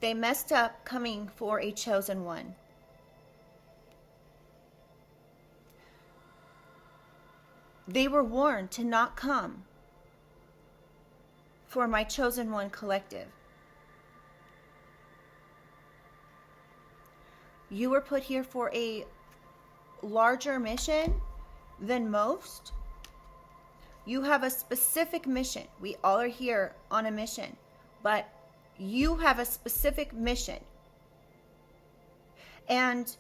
They messed up coming for a chosen one. They were warned to not come for my chosen one collective. You were put here for a larger mission than most. You have a specific mission. We all are here on a mission, but you have a specific mission. And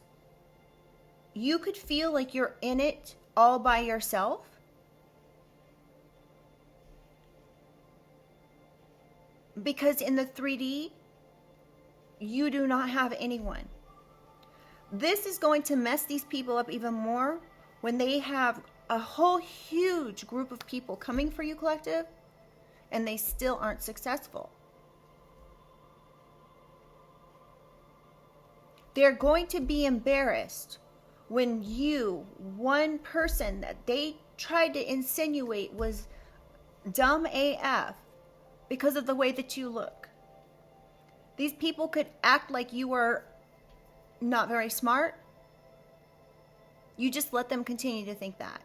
you could feel like you're in it all by yourself. Because in the 3D, you do not have anyone. This is going to mess these people up even more when they have a whole huge group of people coming for you, collective, and they still aren't successful. They're going to be embarrassed when you, one person that they tried to insinuate was dumb AF because of the way that you look. These people could act like you were not very smart. You just let them continue to think that.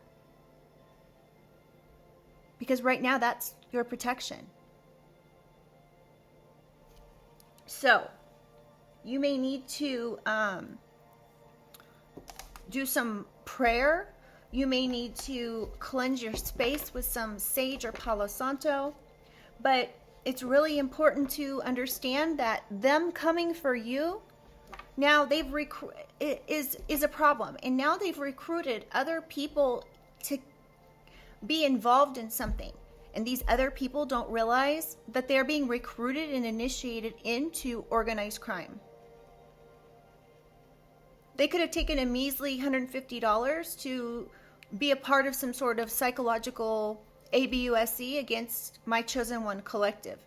Because right now, that's your protection. So, you may need to do some prayer. You may need to cleanse your space with some sage or Palo Santo. But it's really important to understand that them coming for you, now they've is a problem. And now they've recruited other people to be involved in something. And these other people don't realize that they're being recruited and initiated into organized crime. They could have taken a measly $150 to be a part of some sort of psychological ABUSC against my chosen one collective.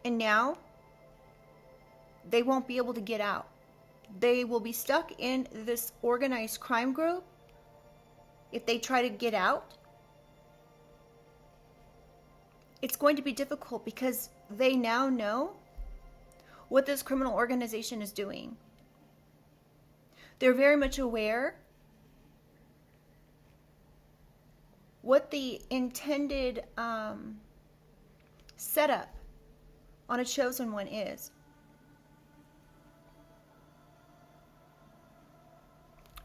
And now they won't be able to get out. They will be stuck in this organized crime group. If they try to get out, it's going to be difficult because they now know what this criminal organization is doing. They're very much aware what the intended setup on a chosen one is.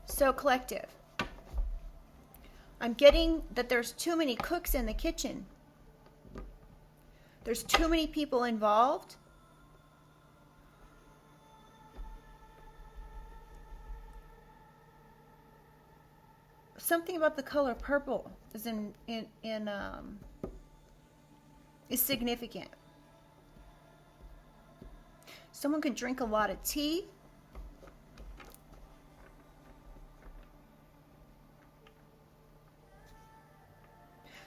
So, collective, I'm getting that there's too many cooks in the kitchen. There's too many people involved. Something about the color purple is is significant. Someone could drink a lot of tea.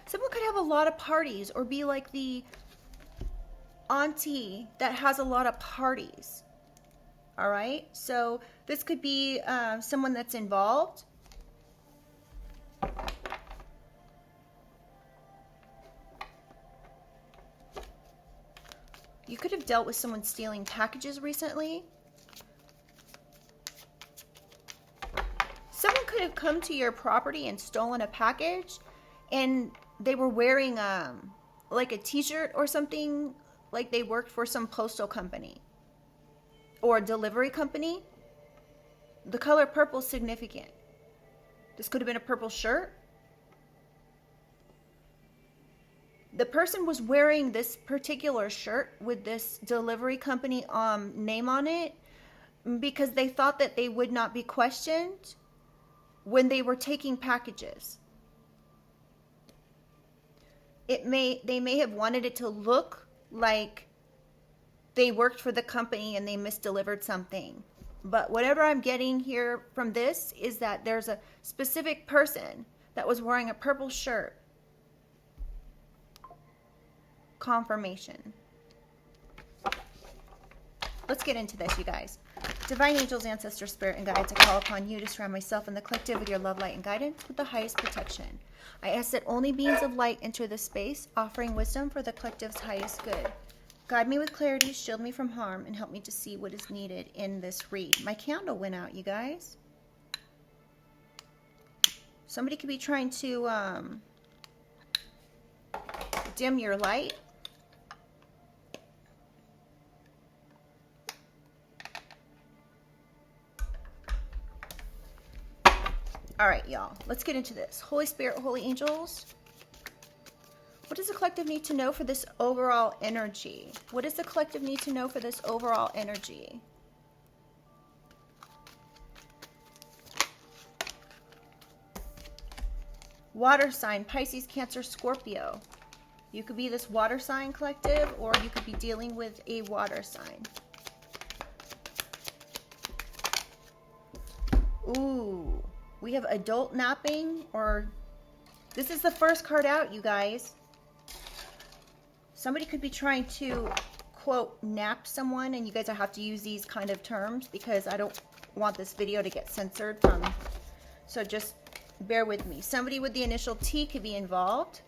Someone could have a lot of parties or be like the auntie that has a lot of parties. All right? So this could be someone that's involved. You could have dealt with someone stealing packages recently. Someone could have come to your property and stolen a package, and they were wearing like a t-shirt or something, like they worked for some postal company or a delivery company. The color purple is significant. This could have been a purple shirt. The person was wearing this particular shirt with this delivery company name on it because they thought that they would not be questioned when they were taking packages. They may have wanted it to look like they worked for the company and they misdelivered something. But whatever I'm getting here from this is that there's a specific person that was wearing a purple shirt. Confirmation. Let's get into this, you guys. Divine angels, ancestor, spirit, and guides, I call upon you to surround myself and the collective with your love, light, and guidance with the highest protection. I ask that only beings of light enter this space, offering wisdom for the collective's highest good. Guide me with clarity, shield me from harm, and help me to see what is needed in this read. My candle went out, you guys. Somebody could be trying to dim your light. All right, y'all, let's get into this. Holy Spirit, holy angels, what does the collective need to know for this overall energy? What does the collective need to know for this overall energy? Water sign, Pisces, Cancer, Scorpio. You could be this water sign collective, or you could be dealing with a water sign. Ooh, we have adult napping, or this is the first card out, you guys. Somebody could be trying to, quote, nap someone, and you guys have to use these kind of terms because I don't want this video to get censored from, so just bear with me. Somebody with the initial T could be involved.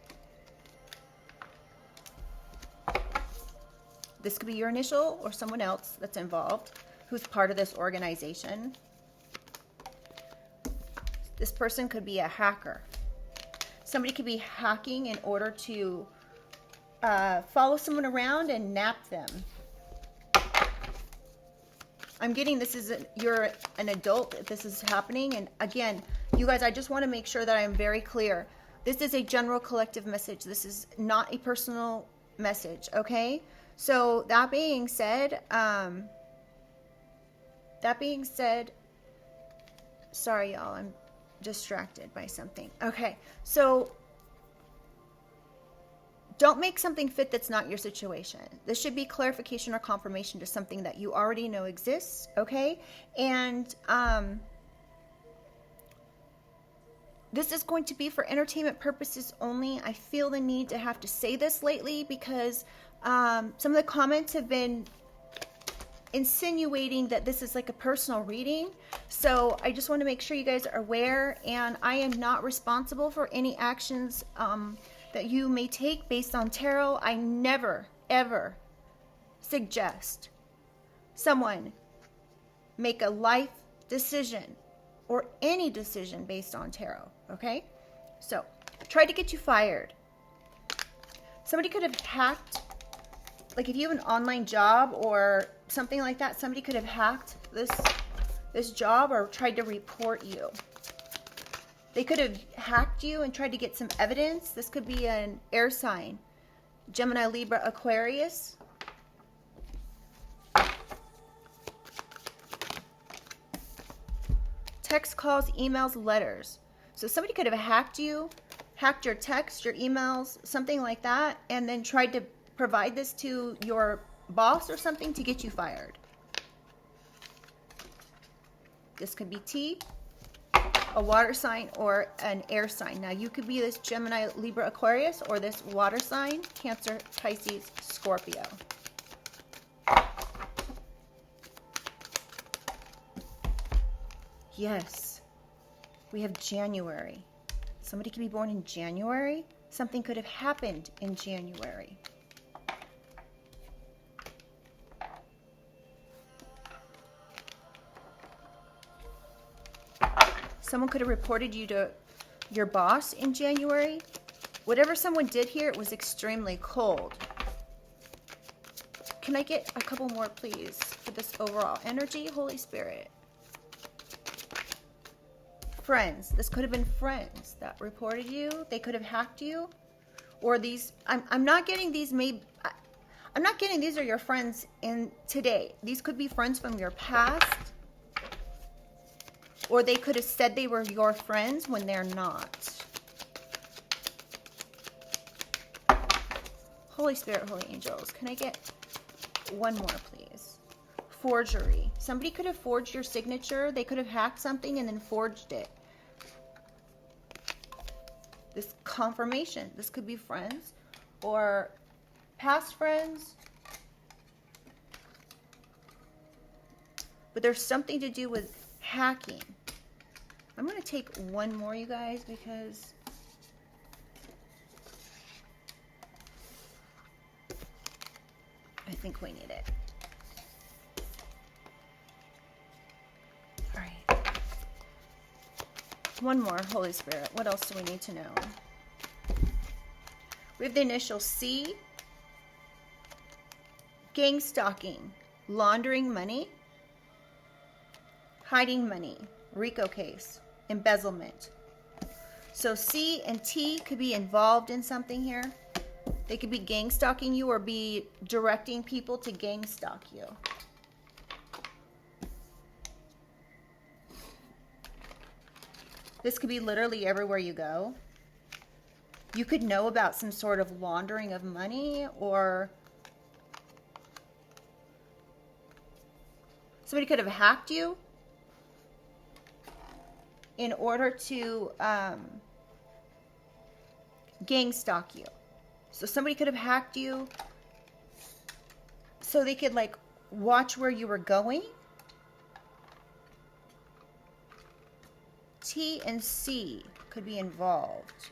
This could be your initial or someone else that's involved who's part of this organization. This person could be a hacker. Somebody could be hacking in order to follow someone around and nap them. I'm getting this is you're an adult if this is happening. And again, you guys, I just want to make sure that I am very clear. This is a general collective message. This is not a personal message, okay? So that being said, sorry y'all, I'm distracted by something. Okay, so don't make something fit that's not your situation. This should be clarification or confirmation to something that you already know exists, okay? And this is going to be for entertainment purposes only. I feel the need to have to say this lately because some of the comments have been insinuating that this is like a personal reading. So I just want to make sure you guys are aware, and I am not responsible for any actions that you may take based on tarot. I never, ever suggest someone make a life decision or any decision based on tarot, okay? So, try to get you fired. Somebody could have hacked, like if you have an online job or something like that, somebody could have hacked this job or tried to report you. They could have hacked you and tried to get some evidence. This could be an air sign. Gemini, Libra, Aquarius. Text, calls, emails, letters. So somebody could have hacked you, hacked your text, your emails, something like that, and then tried to provide this to your boss or something to get you fired. This could be T, a water sign, or an air sign. Now you could be this Gemini, Libra, Aquarius, or this water sign, Cancer, Pisces, Scorpio. Yes, we have January. Somebody could be born in January. Something could have happened in January. Someone could have reported you to your boss in January. Whatever someone did here, it was extremely cold. Can I get a couple more, please, for this overall energy? Holy Spirit. Friends. This could have been friends that reported you. They could have hacked you. Or these, I'm not getting these, I'm not getting these are your friends in today. These could be friends from your past. Or they could have said they were your friends when they're not. Holy Spirit, holy angels, can I get one more, please? Forgery. Somebody could have forged your signature. They could have hacked something and then forged it. This confirmation. This could be friends or past friends. But there's something to do with hacking. I'm going to take one more, you guys, because I think we need it. All right. One more, Holy Spirit. What else do we need to know? We have the initial C. Gang-stalking, laundering money, hiding money, RICO case, embezzlement. So C and T could be involved in something here. They could be gang-stalking you or be directing people to gang-stalk you. This could be literally everywhere you go. You could know about some sort of laundering of money, or somebody could have hacked you in order to gang stalk you. So somebody could have hacked you so they could like watch where you were going. T and C could be involved.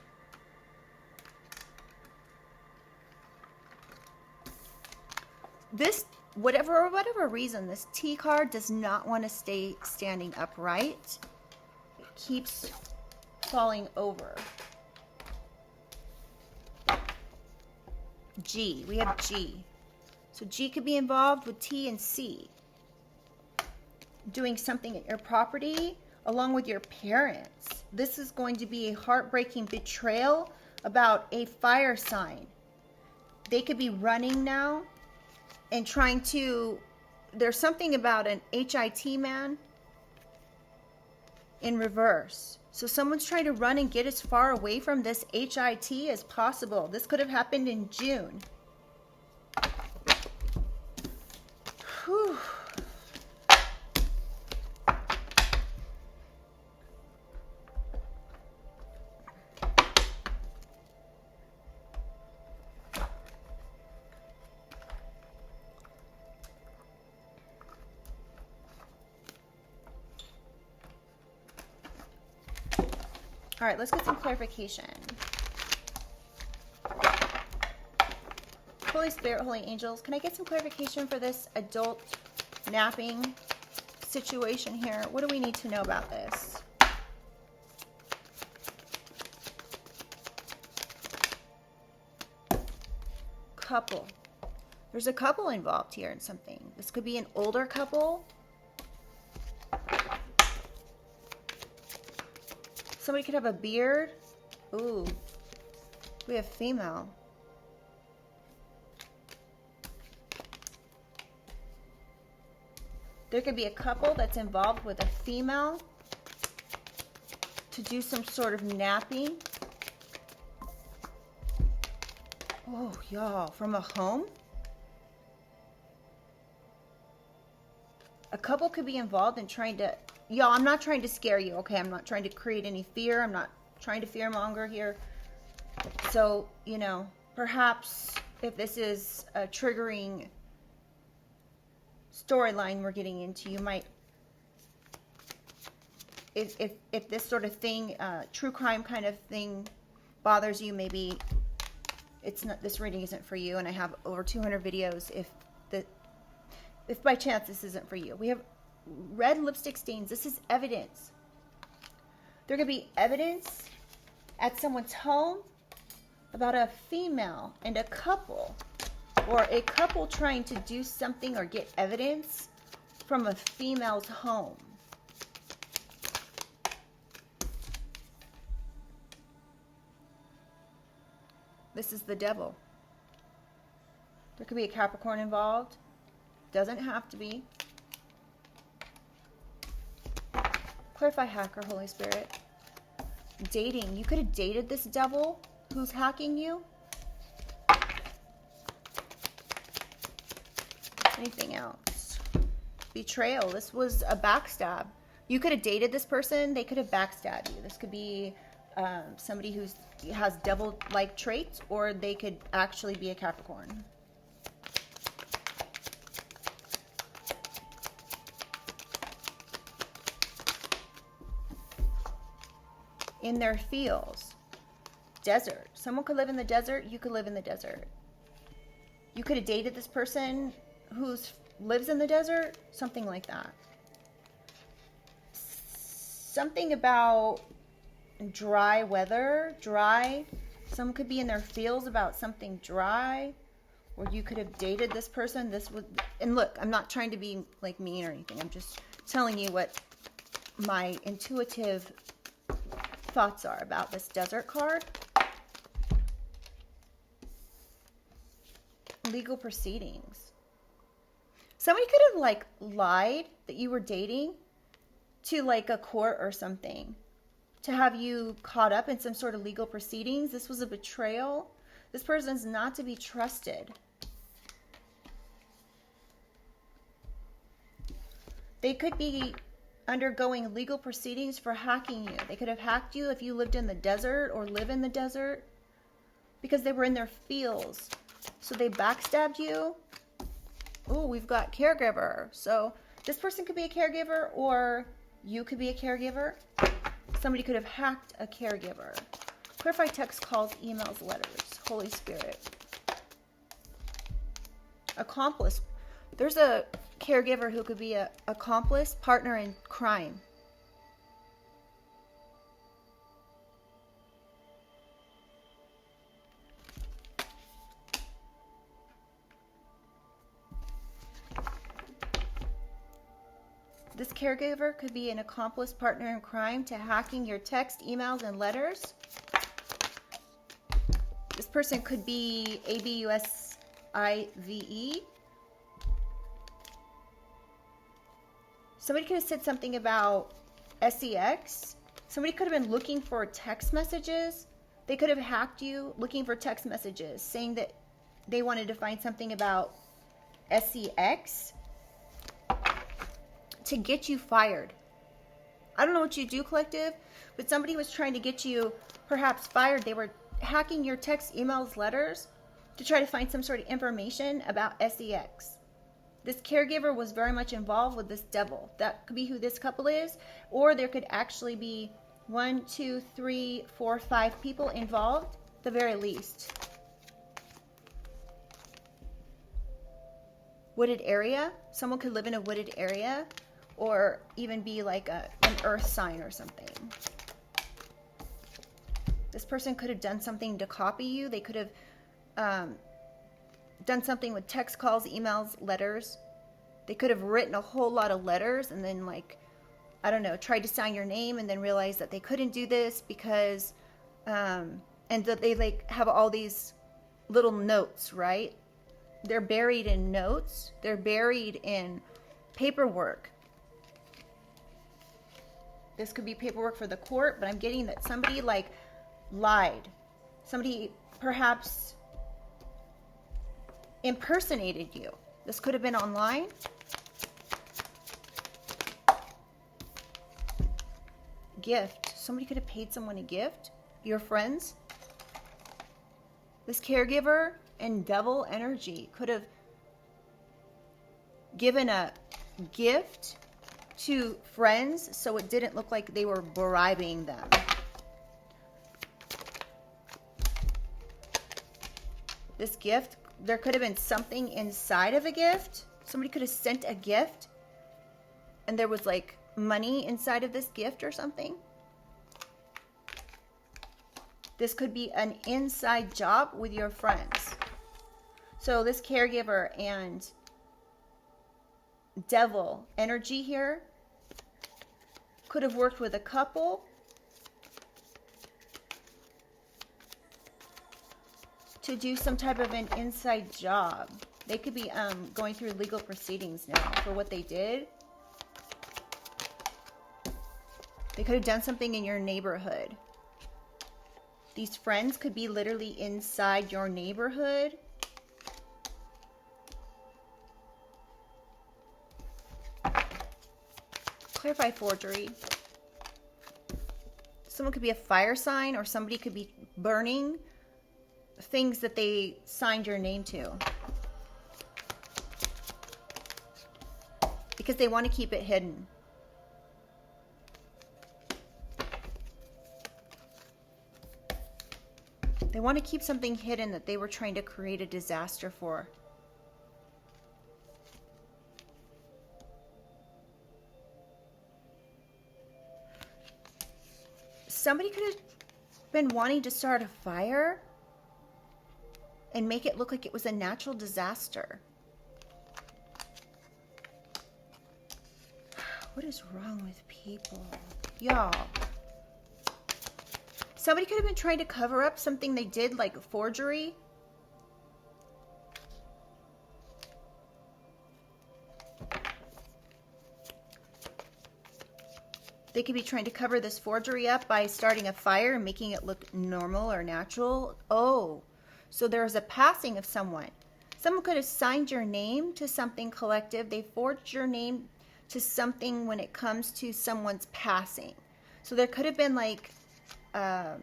This, whatever reason, this T card does not want to stay standing upright. It keeps falling over. G, we have G. So G could be involved with T and C. Doing something at your property along with your parents. This is going to be a heartbreaking betrayal about a fire sign. They could be running now and trying to, there's something about an HIT man in reverse. So someone's trying to run and get as far away from this HIT as possible. This could have happened in June. Whew. All right, let's get some clarification. Holy Spirit, Holy Angels, can I get some clarification for this adult napping situation here? What do we need to know about this? Couple. There's a couple involved here in something. This could be an older couple. Somebody could have a beard. Ooh, we have female. There could be a couple that's involved with a female to do some sort of napping. Oh, y'all, from a home? A couple could be involved in trying to, y'all, I'm not trying to scare you, okay? I'm not trying to create any fear. I'm not trying to fearmonger here. So, you know, perhaps if this is a triggering storyline we're getting into, you might, if this sort of thing, true crime kind of thing bothers you, maybe it's not, this reading isn't for you. And I have over 200 videos if by chance this isn't for you. We have red lipstick stains. This is evidence. There could be evidence at someone's home about a female and a couple, or a couple trying to do something or get evidence from a female's home. This is the devil. There could be a Capricorn involved. Doesn't have to be. Clarify hacker, Holy Spirit. Dating. You could have dated this devil who's hacking you. Anything else? Betrayal. This was a backstab. You could have dated this person. They could have backstabbed you. This could be somebody who has devil-like traits, or they could actually be a Capricorn. In their fields. Desert. Someone could live in the desert. You could live in the desert. You could have dated this person who lives in the desert, something like that. Something about dry weather, dry. Some could be in their feels about something dry, or you could have dated this person. This would, and look, I'm not trying to be like mean or anything. I'm just telling you what my intuitive thoughts are about this desert card. Legal proceedings. Somebody could have like lied that you were dating to like a court or something to have you caught up in some sort of legal proceedings. This was a betrayal. This person's not to be trusted. They could be undergoing legal proceedings for hacking you. They could have hacked you if you lived in the desert or live in the desert because they were in their fields. So they backstabbed you. Oh, we've got caregiver. So this person could be a caregiver, or you could be a caregiver. Somebody could have hacked a caregiver. Clarify text, calls, emails, letters. Holy Spirit. Accomplice. There's a caregiver who could be an accomplice, partner in crime. This caregiver could be an accomplice, partner in crime to hacking your text, emails, and letters. This person could be ABUSIVE. Somebody could have said something about SEX. Somebody could have been looking for text messages. They could have hacked you looking for text messages saying that they wanted to find something about SEX to get you fired. I don't know what you do, collective, but somebody was trying to get you perhaps fired. They were hacking your text, emails, letters to try to find some sort of information about SEX. This caregiver was very much involved with this devil. That could be who this couple is, or there could actually be 1, 2, 3, 4, 5 people involved, the very least. Wooded area. Someone could live in a wooded area, or even be like an earth sign or something. This person could have done something to copy you. They could have done something with text, calls, emails, letters. They could have written a whole lot of letters and then, like, I don't know, tried to sign your name and then realized that they couldn't do this because, and that they like have all these little notes, right? They're buried in notes. They're buried in paperwork. This could be paperwork for the court, but I'm getting that somebody like lied. Somebody perhaps impersonated you. This could have been online. Gift. Somebody could have paid someone a gift. Your friends. This caregiver and devil energy could have given a gift to friends so it didn't look like they were bribing them. This gift, there could have been something inside of a gift. Somebody could have sent a gift and there was like money inside of this gift or something. This could be an inside job with your friends. So this caregiver and devil energy here could have worked with a couple to do some type of an inside job. They could be going through legal proceedings now for what they did. They could have done something in your neighborhood. These friends could be literally inside your neighborhood. Clarify forgery. Someone could be a fire sign, or somebody could be burning things that they signed your name to because they want to keep it hidden. They want to keep something hidden that they were trying to create a disaster for. Somebody could have been wanting to start a fire and make it look like it was a natural disaster. What is wrong with people? Y'all. Somebody could have been trying to cover up something they did, like forgery. They could be trying to cover this forgery up by starting a fire and making it look normal or natural. Oh, so there's a passing of someone. Someone could have signed your name to something collective. They forged your name to something when it comes to someone's passing. So there could have been like an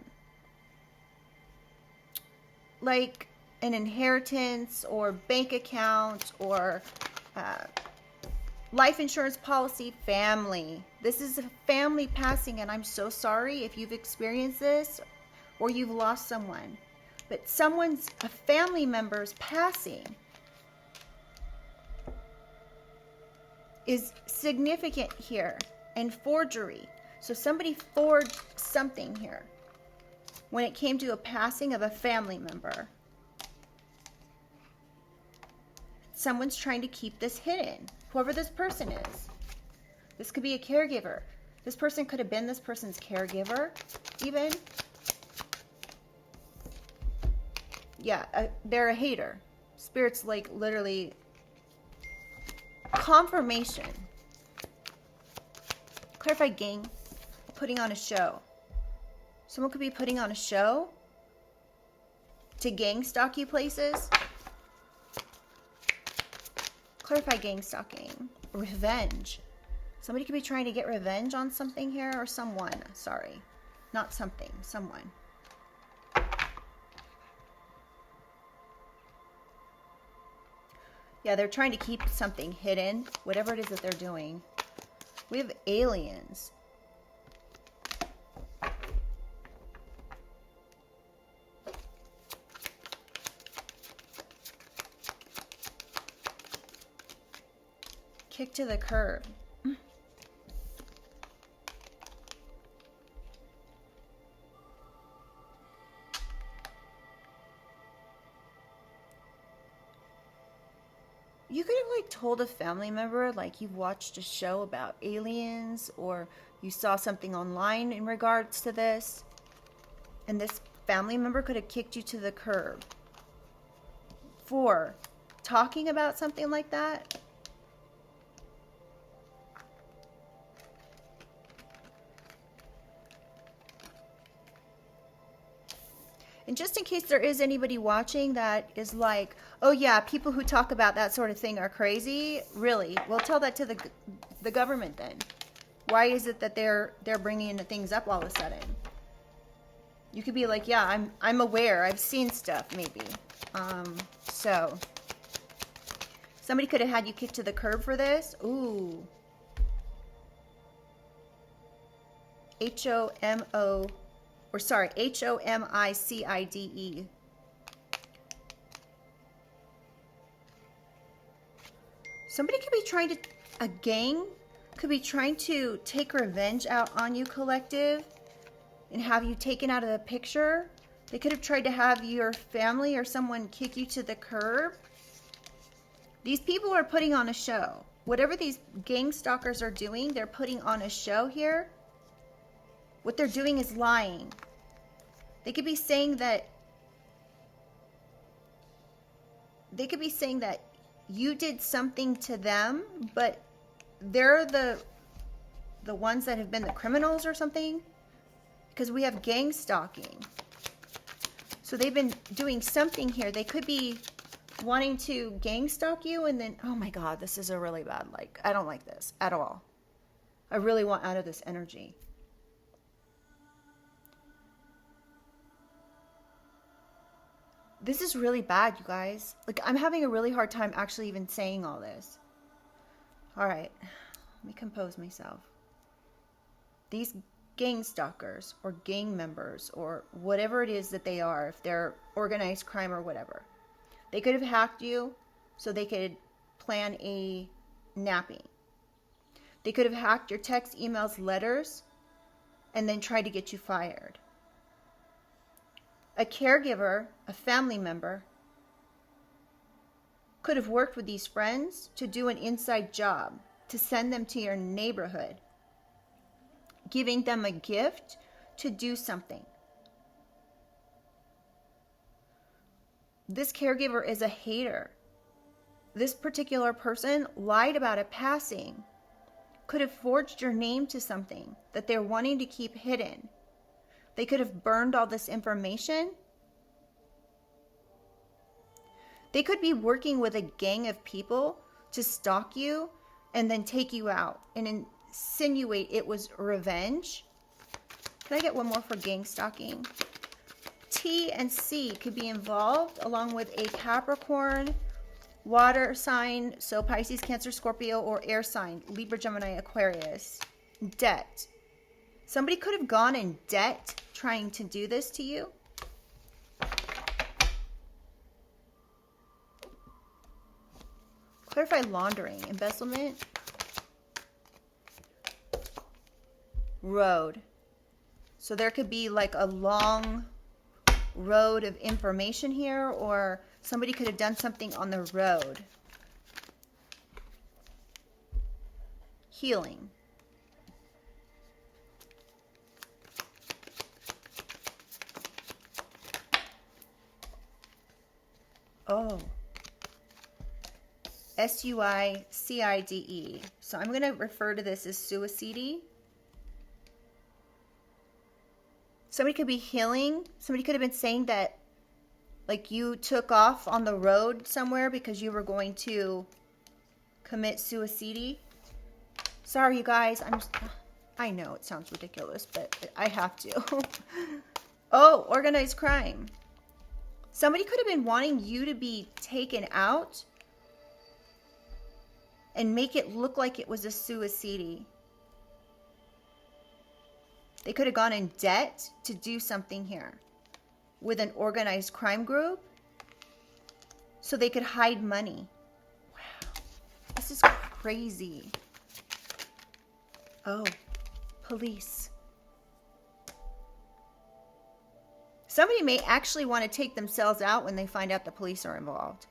inheritance or bank account or life insurance policy, family. This is a family passing, and I'm so sorry if you've experienced this or you've lost someone. But a family member's passing is significant here, and forgery. So somebody forged something here when it came to a passing of a family member. Someone's trying to keep this hidden, whoever this person is. This could be a caregiver. This person could have been this person's caregiver, even. Yeah, they're a hater. Spirit's like literally confirmation. Clarify, gang. Putting on a show. Someone could be putting on a show to gang stalk you places. Clarify, gang stalking. Revenge. Somebody could be trying to get revenge on something here, or someone. Sorry. Not something. Someone. Yeah, they're trying to keep something hidden. Whatever it is that they're doing. We have aliens. Kick to the curb. You could have like told a family member, like you've watched a show about aliens, or you saw something online in regards to this, and this family member could have kicked you to the curb for talking about something like that. And just in case there is anybody watching that is like, oh yeah, people who talk about that sort of thing are crazy, really? Well, tell that to the government then. Why is it that they're bringing the things up all of a sudden? You could be like, yeah, I'm aware, I've seen stuff, maybe. So somebody could have had you kicked to the curb for this. Ooh. HOMICIDE. Somebody could be trying to, a gang could be trying to take revenge out on you, collective, and have you taken out of the picture. They could have tried to have your family or someone kick you to the curb. These people are putting on a show. Whatever these gang stalkers are doing, they're putting on a show here. What they're doing is lying. They could be saying that you did something to them, but they're the ones that have been the criminals or something, because we have gang stalking. So they've been doing something here. They could be wanting to gang stalk you, and then, oh my God, this is a really bad, like, I don't like this at all. I really want out of this energy. This is really bad, you guys. Like, I'm having a really hard time actually even saying all this. All right, let me compose myself. These gang stalkers or gang members or whatever it is that they are, if they're organized crime or whatever, they could have hacked you so they could plan a napping. They could have hacked your text, emails, letters, and then try to get you fired. A caregiver, a family member, could have worked with these friends to do an inside job, to send them to your neighborhood, giving them a gift to do something. This caregiver is a hater. This particular person lied about a passing, could have forged your name to something that they're wanting to keep hidden. They could have burned all this information. They could be working with a gang of people to stalk you and then take you out and insinuate it was revenge. Can I get one more for gang-stalking? T and C could be involved along with a Capricorn, water sign, so Pisces, Cancer, Scorpio, or air sign, Libra, Gemini, Aquarius. Debt. Somebody could have gone in debt trying to do this to you. Clarify laundering, embezzlement. Road. So there could be like a long road of information here, or somebody could have done something on the road. Healing. Oh. SUICIDE. So I'm going to refer to this as suicide. Somebody could be healing. Somebody could have been saying that, like, you took off on the road somewhere because you were going to commit suicide. Sorry, you guys. I know it sounds ridiculous, but I have to. Oh, organized crime. Somebody could have been wanting you to be taken out and make it look like it was a suicide. They could have gone in debt to do something here with an organized crime group so they could hide money. Wow, this is crazy. Oh, police. Somebody may actually want to take themselves out when they find out the police are involved.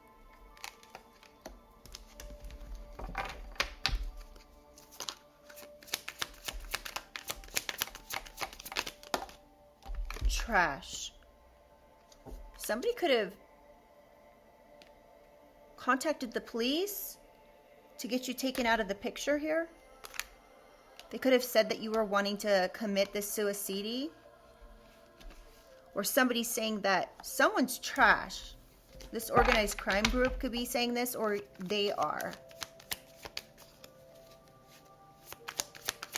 Trash. Somebody could have contacted the police to get you taken out of the picture here. They could have said that you were wanting to commit this suicide. Or somebody saying that someone's trash. This organized crime group could be saying this, or they are.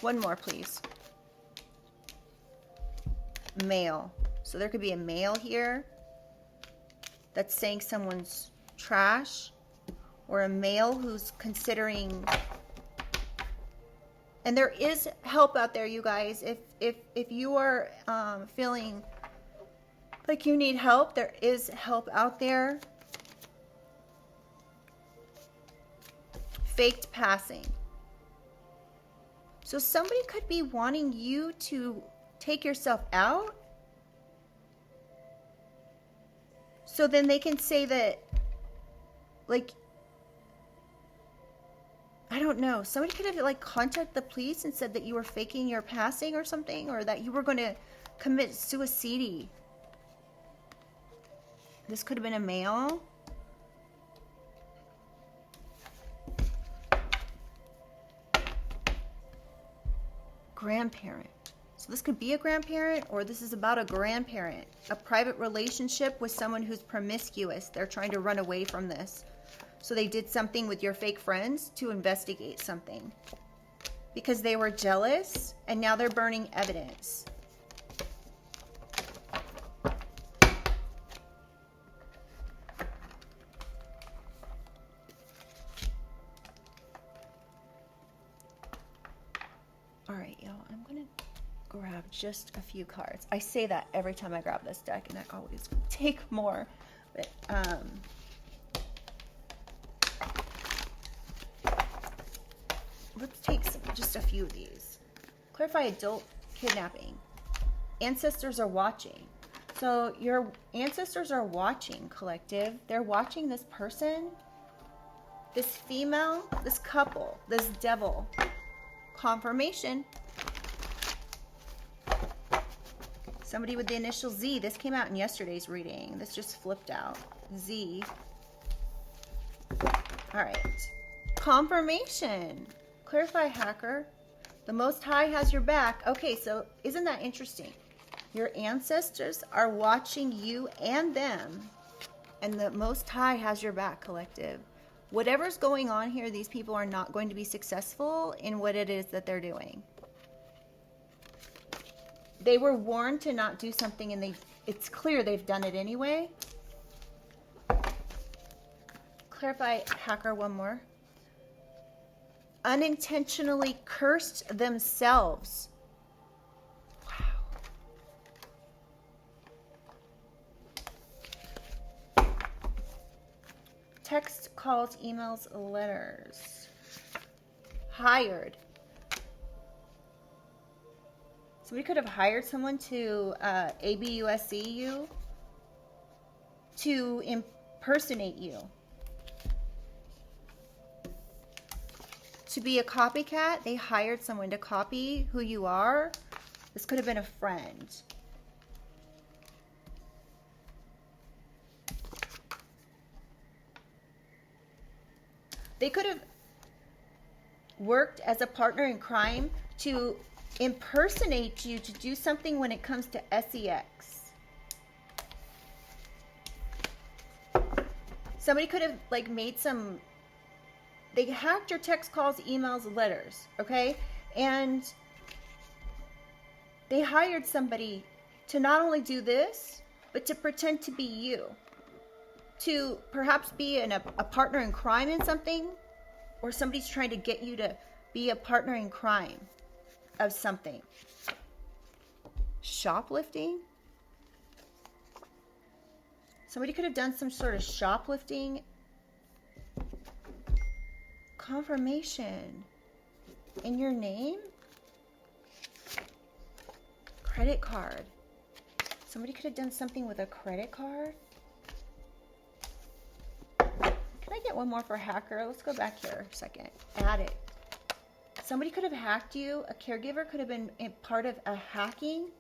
One more, please. Male. So there could be a male here that's saying someone's trash, or a male who's considering. And there is help out there, you guys. If you are feeling like you need help, there is help out there. Faked passing. So somebody could be wanting you to take yourself out, so then they can say that, like, I don't know, somebody could have like contacted the police and said that you were faking your passing or something, or that you were going to commit suicide. This could have been a male. Grandparent. So this could be a grandparent, or this is about a grandparent. A private relationship with someone who's promiscuous. They're trying to run away from this. So they did something with your fake friends to investigate something. Because they were jealous, and now they're burning evidence. All right, y'all, I'm going to grab just a few cards. I say that every time I grab this deck, and I always take more. But, let's take just a few of these. Clarify adult kidnapping. Ancestors are watching. So your ancestors are watching, collective. They're watching this person, this female, this couple, this devil. Confirmation. Somebody with the initial Z. This came out in yesterday's reading. This just flipped out. Z. All right. Confirmation. Clarify, hacker. The Most High has your back. Okay, so isn't that interesting? Your ancestors are watching you and them, and the Most High has your back, collective. Whatever's going on here, these people are not going to be successful in what it is that they're doing. They were warned to not do something, and it's clear they've done it anyway. Clarify, hacker, one more. Unintentionally cursed themselves. Wow. Text, calls, emails, letters. Hired. Somebody could have hired someone to ABUSC you, to impersonate you, to be a copycat. They hired someone to copy who you are. This could have been a friend. They could have worked as a partner in crime to impersonate you to do something when it comes to sex. Somebody could have like made some, they hacked your text, calls, emails, letters, okay? And they hired somebody to not only do this, but to pretend to be you, to perhaps be a partner in crime in something, or somebody's trying to get you to be a partner in crime of something. Shoplifting. Somebody could have done some sort of shoplifting. Confirmation in your name. Credit card. Somebody could have done something with a credit card. Can I get one more for hacker? Let's go back here a second. Addict. Somebody could have hacked you. A caregiver could have been part of a hacking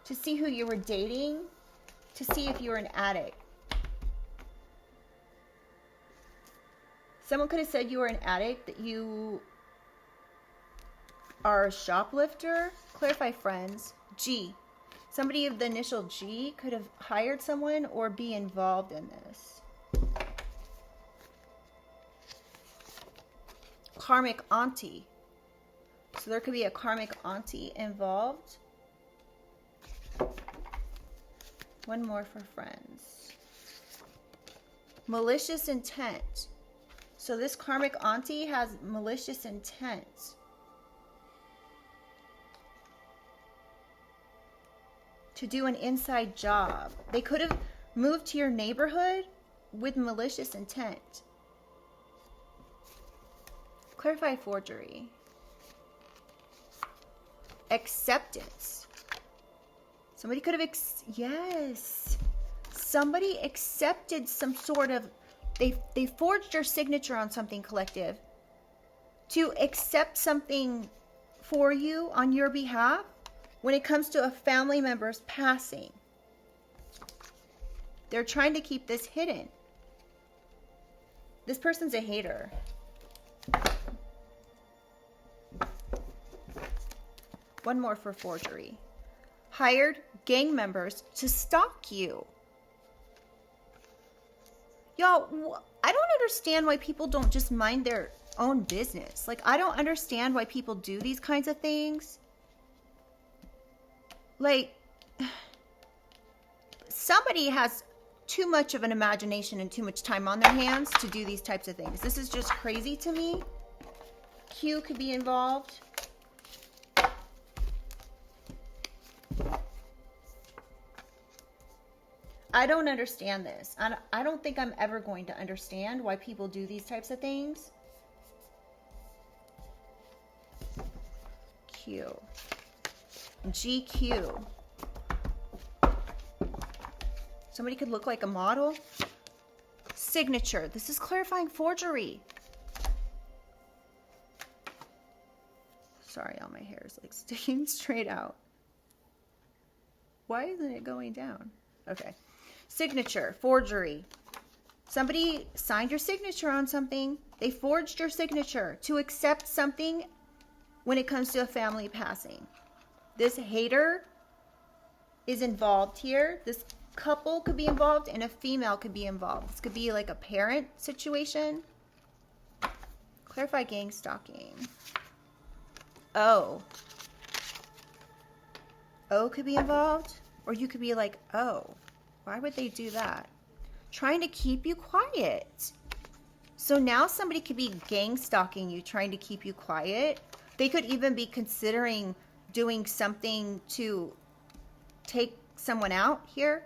to see who you were dating, to see if you were an addict. Someone could have said you were an addict, that you are a shoplifter. Clarify, friends. G. Somebody of the initial G could have hired someone or be involved in this. Karmic auntie. So there could be a karmic auntie involved. One more for friends. Malicious intent. So this karmic auntie has malicious intent to do an inside job. They could have moved to your neighborhood with malicious intent. Clarify, forgery. Acceptance. Somebody could have, yes. Somebody accepted some sort of, they forged your signature on something, collective, to accept something for you on your behalf when it comes to a family member's passing. They're trying to keep this hidden. This person's a hater. One more for forgery. Hired gang members to stalk you. Y'all, I don't understand why people don't just mind their own business. Like, I don't understand why people do these kinds of things. Like, somebody has too much of an imagination and too much time on their hands to do these types of things. This is just crazy to me. Q could be involved. I don't understand this. I don't think I'm ever going to understand why people do these types of things. Q. GQ. Somebody could look like a model. Signature. This is clarifying forgery. Sorry, all my hair is like sticking straight out. Why isn't it going down? Okay. Signature. Forgery. Somebody signed your signature on something. They forged your signature to accept something when it comes to a family passing. This hater is involved here. This couple could be involved and a female could be involved. This could be like a parent situation. Clarify gang stalking. O could be involved, or you could be like, oh, why would they do that? Trying to keep you quiet. So now somebody could be gang stalking you, trying to keep you quiet. They could even be considering doing something to take someone out here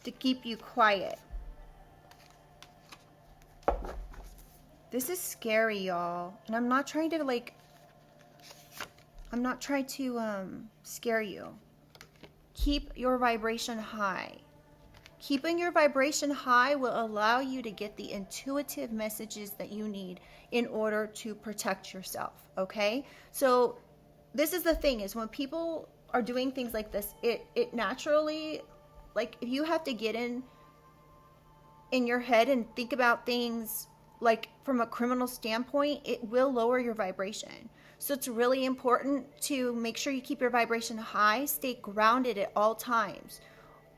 to keep you quiet. This is scary, y'all. And I'm not trying to scare you. Keep your vibration high. Keeping your vibration high will allow you to get the intuitive messages that you need in order to protect yourself, okay? So this is the thing, is when people are doing things like this, it naturally, like if you have to get in your head and think about things like from a criminal standpoint, it will lower your vibration. So it's really important to make sure you keep your vibration high, stay grounded at all times.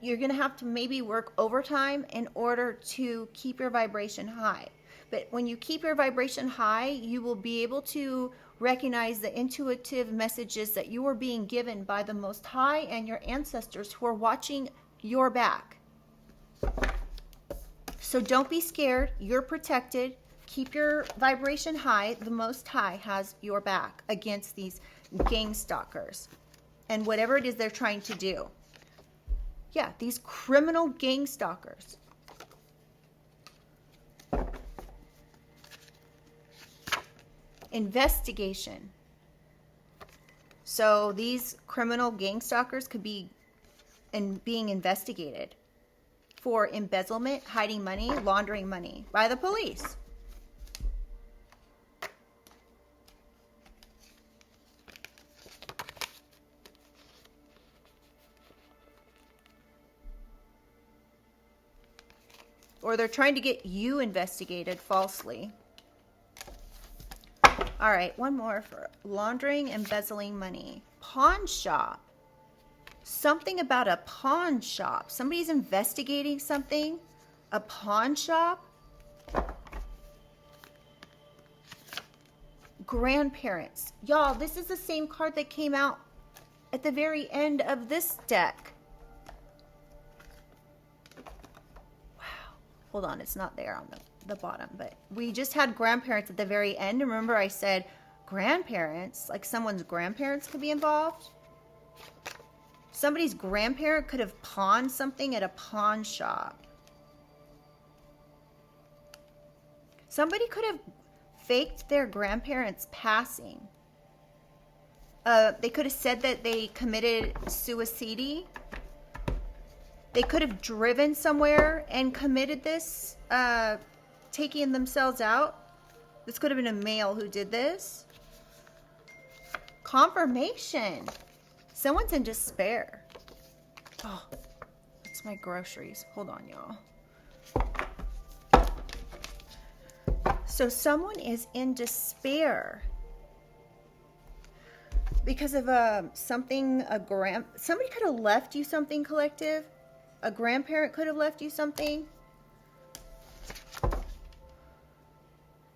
You're going to have to maybe work overtime in order to keep your vibration high. But when you keep your vibration high, you will be able to recognize the intuitive messages that you are being given by the Most High and your ancestors who are watching your back. So don't be scared. You're protected. Keep your vibration high. The Most High has your back against these gang stalkers and whatever it is they're trying to do. Yeah, these criminal gang stalkers. Investigation. So these criminal gang stalkers could be being investigated for embezzlement, hiding money, laundering money by the police. Or they're trying to get you investigated falsely. All right, one more for laundering, embezzling money. Pawn shop. Something about a pawn shop. Somebody's investigating something. A pawn shop. Grandparents. Y'all, this is the same card that came out at the very end of this deck. Hold on, it's not there on the bottom, but we just had grandparents at the very end. Remember I said grandparents, like someone's grandparents could be involved. Somebody's grandparent could have pawned something at a pawn shop. Somebody could have faked their grandparents passing. They could have said that they committed suicide. They could have driven somewhere and committed this, taking themselves out. This could have been a male who did this. Confirmation. Someone's in despair. Oh, that's my groceries. Hold on, y'all. So someone is in despair because of something, somebody could have left you something, collective. A grandparent could have left you something.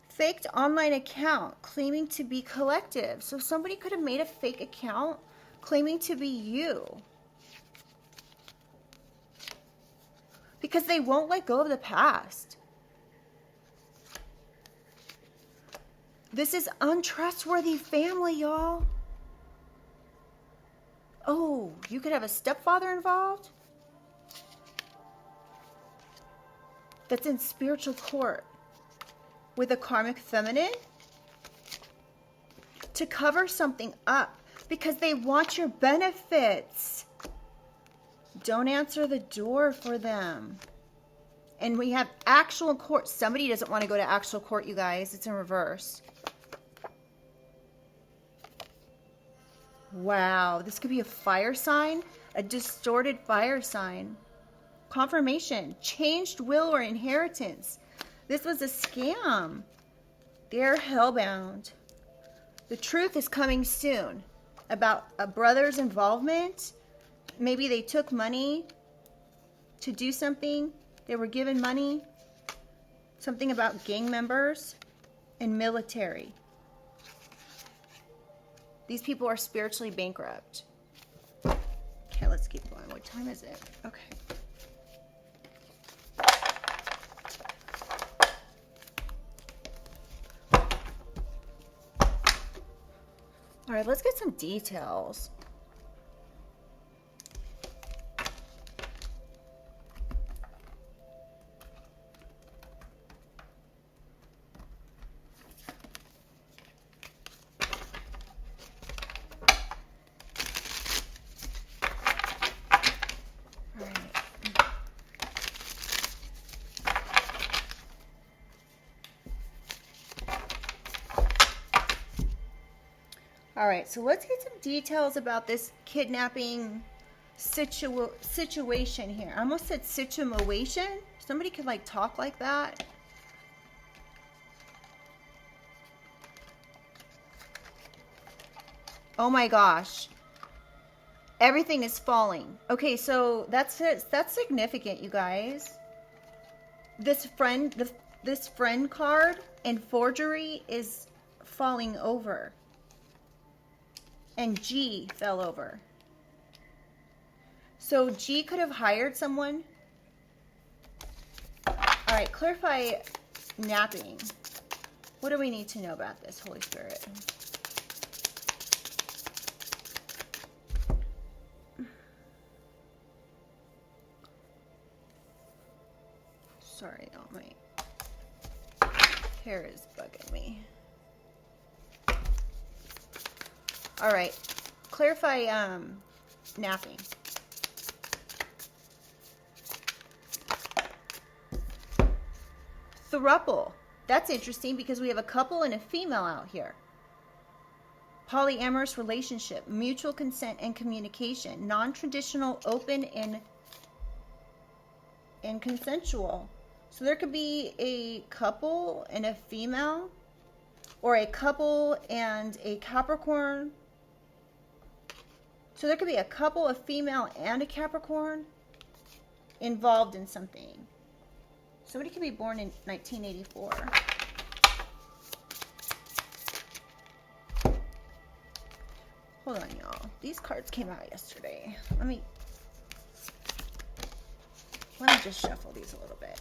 Faked online account claiming to be collective. So somebody could have made a fake account claiming to be you. Because they won't let go of the past. This is untrustworthy family, y'all. Oh, you could have a stepfather involved that's in spiritual court with a karmic feminine to cover something up. because they want your benefits. Don't answer the door for them. And we have actual court. Somebody doesn't want to go to actual court, you guys. It's in reverse. Wow, this could be a fire sign, a distorted fire sign. Confirmation, changed will or inheritance. This was a scam. They're hellbound. The truth is coming soon about a brother's involvement. Maybe they took money to do something. They were given money. Something about gang members and military. These people are spiritually bankrupt. Okay, let's keep going. What time is it? Okay. All right, let's get some details. All right, so let's get some details about this kidnapping situation here. I almost said situation. Somebody could like talk like that. Oh my gosh. Everything is falling. Okay, so that's significant, you guys. This friend card in forgery is falling over. And G fell over. So G could have hired someone. All right, clarify napping. What do we need to know about this, Holy Spirit? Sorry, oh my hair is bugging me. All right, clarify napping. Thruple. That's interesting because we have a couple and a female out here. Polyamorous relationship, mutual consent and communication, non-traditional, open and consensual. So there could be a couple and a female, or a couple and a Capricorn. So there could be a couple, a female and a Capricorn involved in something. Somebody could be born in 1984. Hold on, y'all. These cards came out yesterday. Let me just shuffle these a little bit.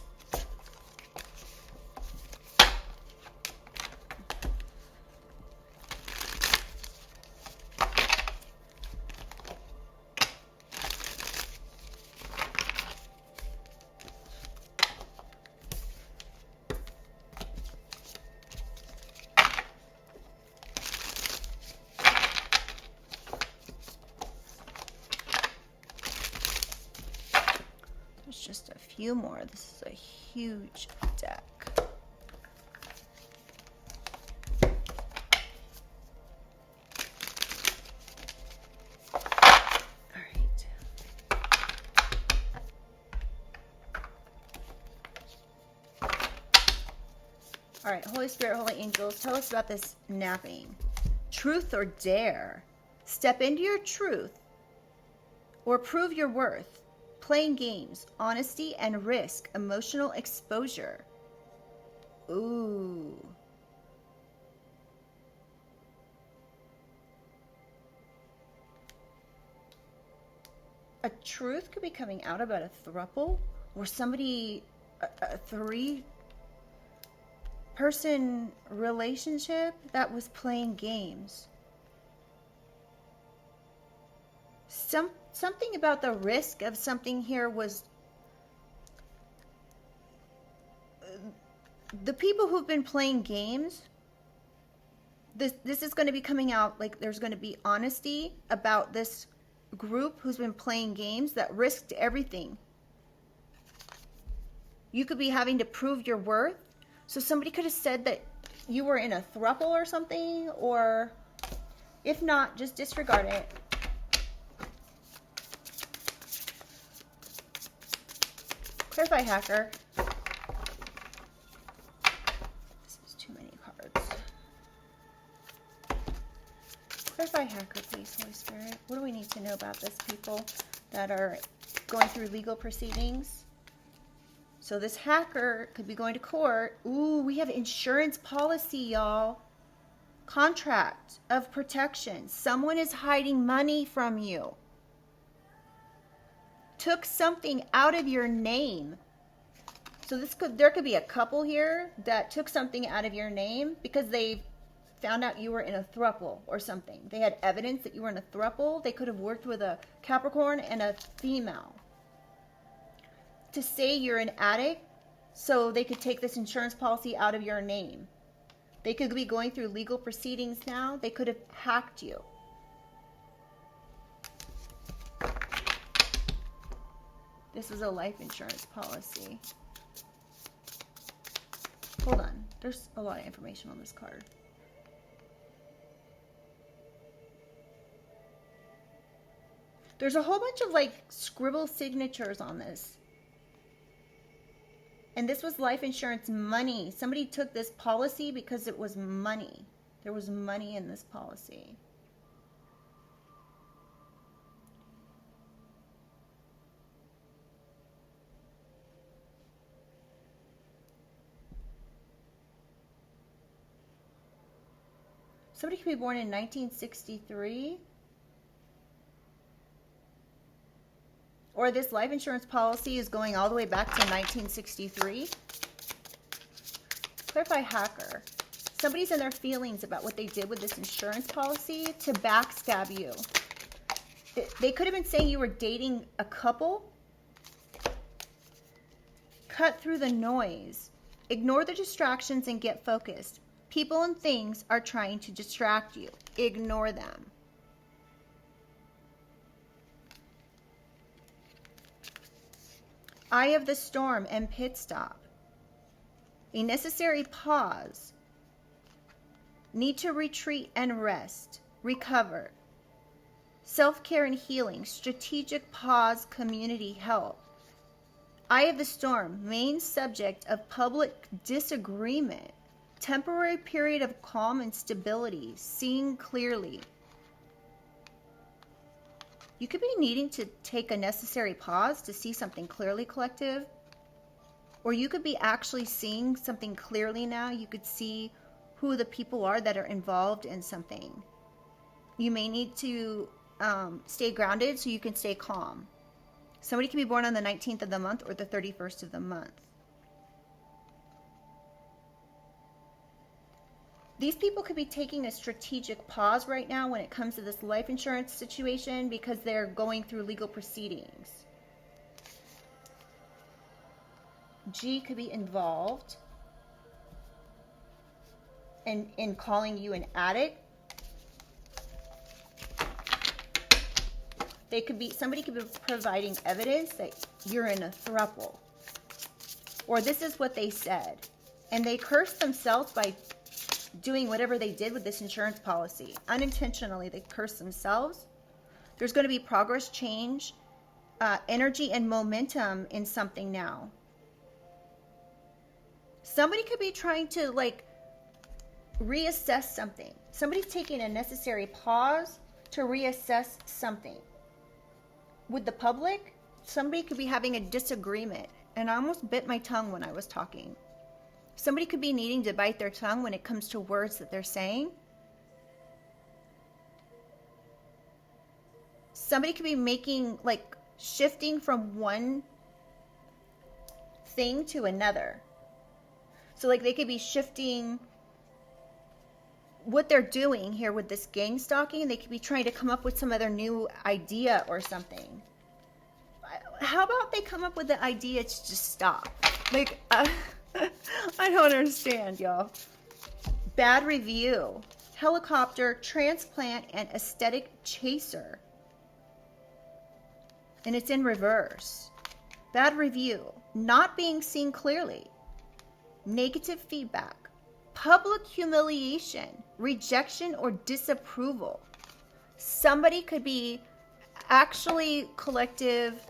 Just a few more. This is a huge deck. All right. All right, Holy Spirit, Holy Angels, tell us about this napping. Truth or dare. Step into your truth or prove your worth. Playing games, honesty and risk, emotional exposure. Ooh. A truth could be coming out about a throuple or somebody, a three-person relationship that was playing games. Something about the risk of something here was the people who've been playing games, this is going to be coming out, like there's going to be honesty about this group who's been playing games that risked everything. You could be having to prove your worth. So somebody could have said that you were in a throuple or something, or if not, just disregard it. Clarify hacker. This is too many cards. Clarify hacker, please, Holy Spirit. What do we need to know about this, people that are going through legal proceedings? So this hacker could be going to court. Ooh, we have insurance policy, y'all. Contract of protection. Someone is hiding money from you. Took something out of your name. So there could be a couple here that took something out of your name because they found out you were in a throuple or something. They had evidence that you were in a throuple. They could have worked with a Capricorn and a female to say you're an addict so they could take this insurance policy out of your name. They could be going through legal proceedings now. They could have hacked you. This is a life insurance policy. Hold on. There's a lot of information on this card. There's a whole bunch of like scribble signatures on this. And this was life insurance money. Somebody took this policy because it was money. There was money in this policy. Somebody could be born in 1963. Or this life insurance policy is going all the way back to 1963. Clarify hacker. Somebody's in their feelings about what they did with this insurance policy to backstab you. They could have been saying you were dating a couple. Cut through the noise. Ignore the distractions and get focused. People and things are trying to distract you. Ignore them. Eye of the storm and pit stop. A necessary pause. Need to retreat and rest. Recover. Self-care and healing. Strategic pause. Community help. Eye of the storm. Main subject of public disagreement. Temporary period of calm and stability. Seeing clearly. You could be needing to take a necessary pause to see something clearly, collective. Or you could be actually seeing something clearly now. You could see who the people are that are involved in something. You may need to stay grounded so you can stay calm. Somebody can be born on the 19th of the month or the 31st of the month. These people could be taking a strategic pause right now when it comes to this life insurance situation because they're going through legal proceedings. G could be involved in calling you an addict. Somebody could be providing evidence that you're in a throuple. Or this is what they said. And they cursed themselves by doing whatever they did with this insurance policy. Unintentionally, they curse themselves. There's going to be progress, change, energy, and momentum in something now. Somebody could be trying to like reassess something. Somebody's taking a necessary pause to reassess something. With the public, somebody could be having a disagreement. And I almost bit my tongue when I was talking. Somebody could be needing to bite their tongue when it comes to words that they're saying. Somebody could be shifting from one thing to another. So like they could be shifting what they're doing here with this gang stalking. They could be trying to come up with some other new idea or something. How about they come up with the idea to just stop? I don't understand, y'all. Bad review. helicopter, transplant, and aesthetic chaser. And it's in reverse. Bad review, not being seen clearly, negative feedback, public humiliation, rejection, or disapproval. Somebody could be actually collective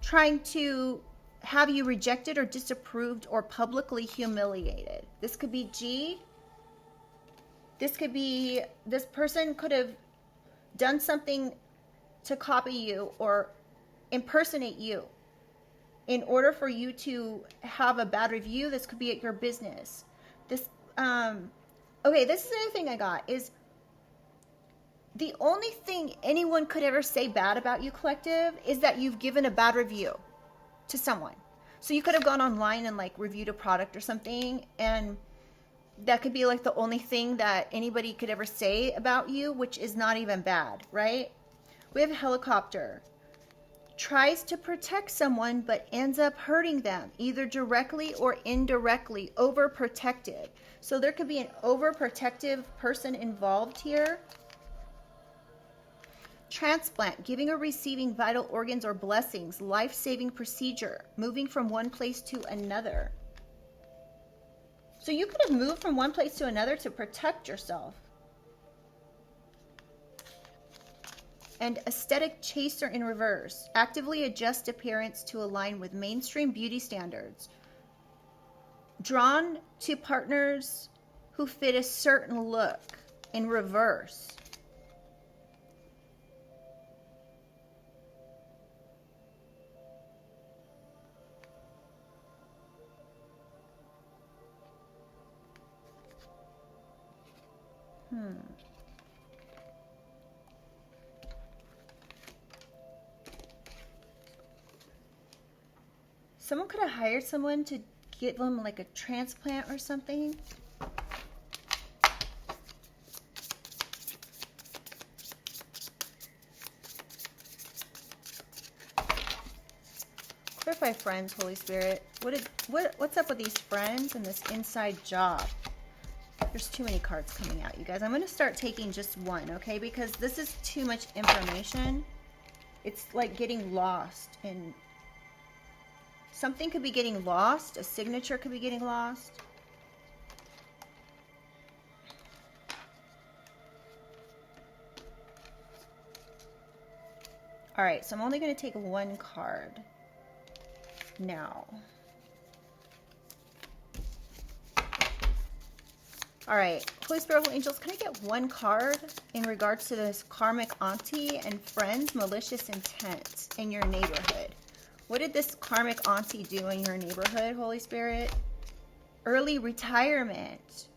trying to have you rejected or disapproved or publicly humiliated. This could be G. This could be, this person could have done something to copy you or impersonate you in order for you to have a bad review. This could be at your business. This, okay, this is another thing I got is the only thing anyone could ever say bad about you, collective, is that you've given a bad review to someone. So you could have gone online and like reviewed a product or something, and that could be like the only thing that anybody could ever say about you, which is not even bad, right? We have a helicopter. Tries to protect someone but ends up hurting them, either directly or indirectly, overprotective. So there could be an overprotective person involved here. Transplant, giving or receiving vital organs or blessings, life-saving procedure, moving from one place to another. So you could have moved from one place to another to protect yourself. And aesthetic chaser in reverse, actively adjust appearance to align with mainstream beauty standards. Drawn to partners who fit a certain look in reverse. Someone could have hired someone to give them like a transplant or something. Clarify friends, Holy Spirit. What's up with these friends and this inside job? There's too many cards coming out, you guys. I'm going to start taking just one, okay? Because this is too much information. It's like getting lost. And something could be getting lost. A signature could be getting lost. All right, so I'm only going to take one card now. All right, Holy Spirit, Holy Angels, can I get one card in regards to this karmic auntie and friends, malicious intent in your neighborhood? What did this karmic auntie do in your neighborhood, Holy Spirit? Early retirement.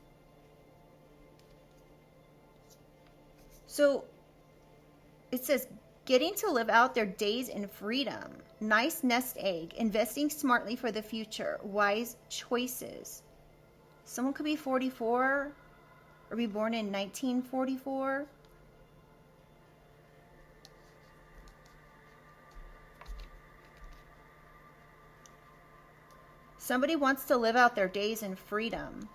So it says getting to live out their days in freedom. Nice nest egg. Investing smartly for the future. Wise choices. Someone could be 44 or be born in 1944. Somebody wants to live out their days in freedom.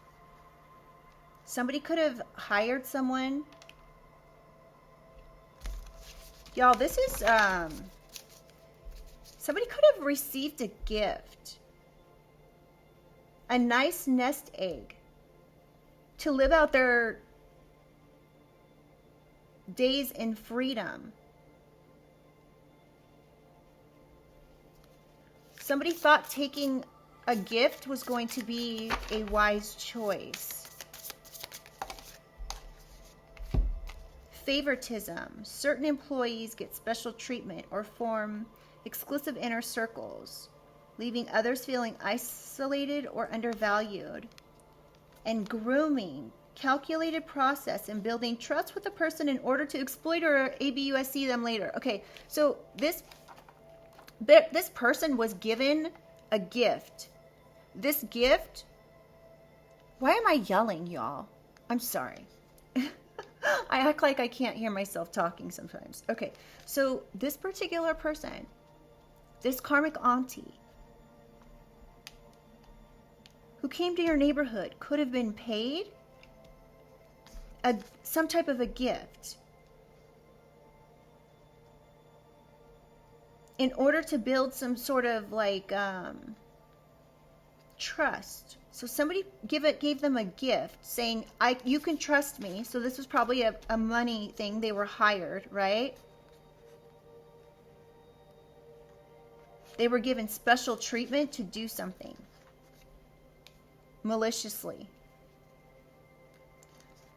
Somebody could have hired someone. Y'all, this is, somebody could have received a gift. A nice nest egg to live out their days in freedom. Somebody thought taking a gift was going to be a wise choice. Favoritism. Certain employees get special treatment or form exclusive inner circles, leaving others feeling isolated or undervalued. And grooming, calculated process in building trust with a person in order to exploit or abusc them later. Okay, so this person was given a gift. This gift, why am I yelling, y'all? I'm sorry. I act like I can't hear myself talking sometimes. Okay, so this particular person, this karmic auntie, who came to your neighborhood could have been paid some type of a gift in order to build some sort of like trust. So somebody gave them a gift saying, you can trust me. So this was probably a money thing. They were hired, right? They were given special treatment to do something maliciously.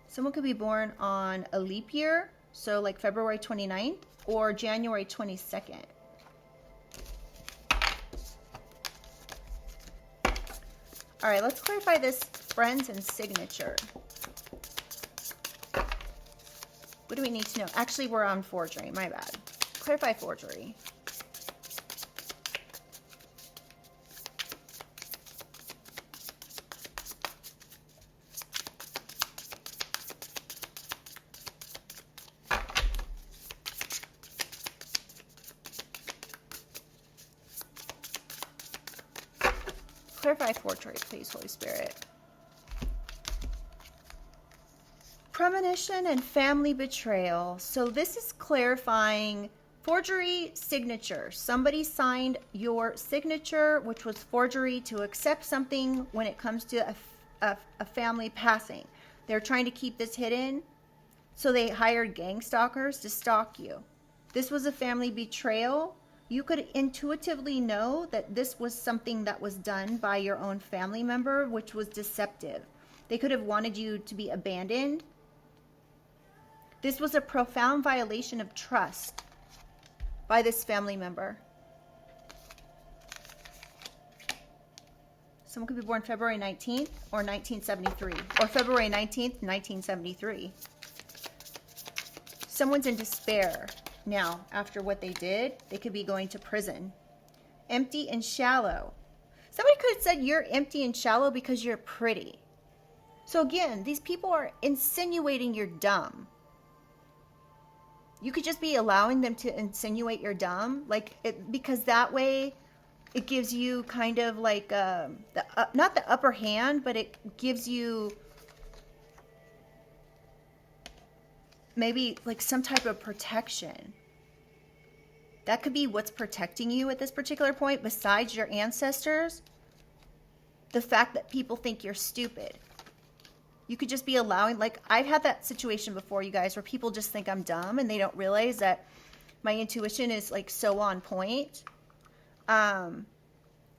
Someone could be born on a leap year, so like February 29th or January 22nd. All right, let's clarify this friends and signature. What do we need to know? Actually, we're on forgery, my bad. Clarify forgery. Clarify forgery, please, Holy Spirit. Premonition and family betrayal. So this is clarifying forgery signature. Somebody signed your signature, which was forgery, to accept something when it comes to a family passing. They're trying to keep this hidden, so they hired gang stalkers to stalk you. This was a family betrayal. You could intuitively know that this was something that was done by your own family member, which was deceptive. They could have wanted you to be abandoned. This was a profound violation of trust by this family member. Someone could be born February 19th or 1973, or February 19th, 1973. Someone's in despair. Now, after what they did, they could be going to prison. Empty and shallow. Somebody could have said you're empty and shallow because you're pretty. So again, these people are insinuating you're dumb. You could just be allowing them to insinuate you're dumb, because that way it gives you kind of like not the upper hand, but it gives you maybe like some type of protection. That could be what's protecting you at this particular point, besides your ancestors. The fact that people think you're stupid. You could just be allowing, like, I've had that situation before, you guys, where people just think I'm dumb and they don't realize that my intuition is like so on point. And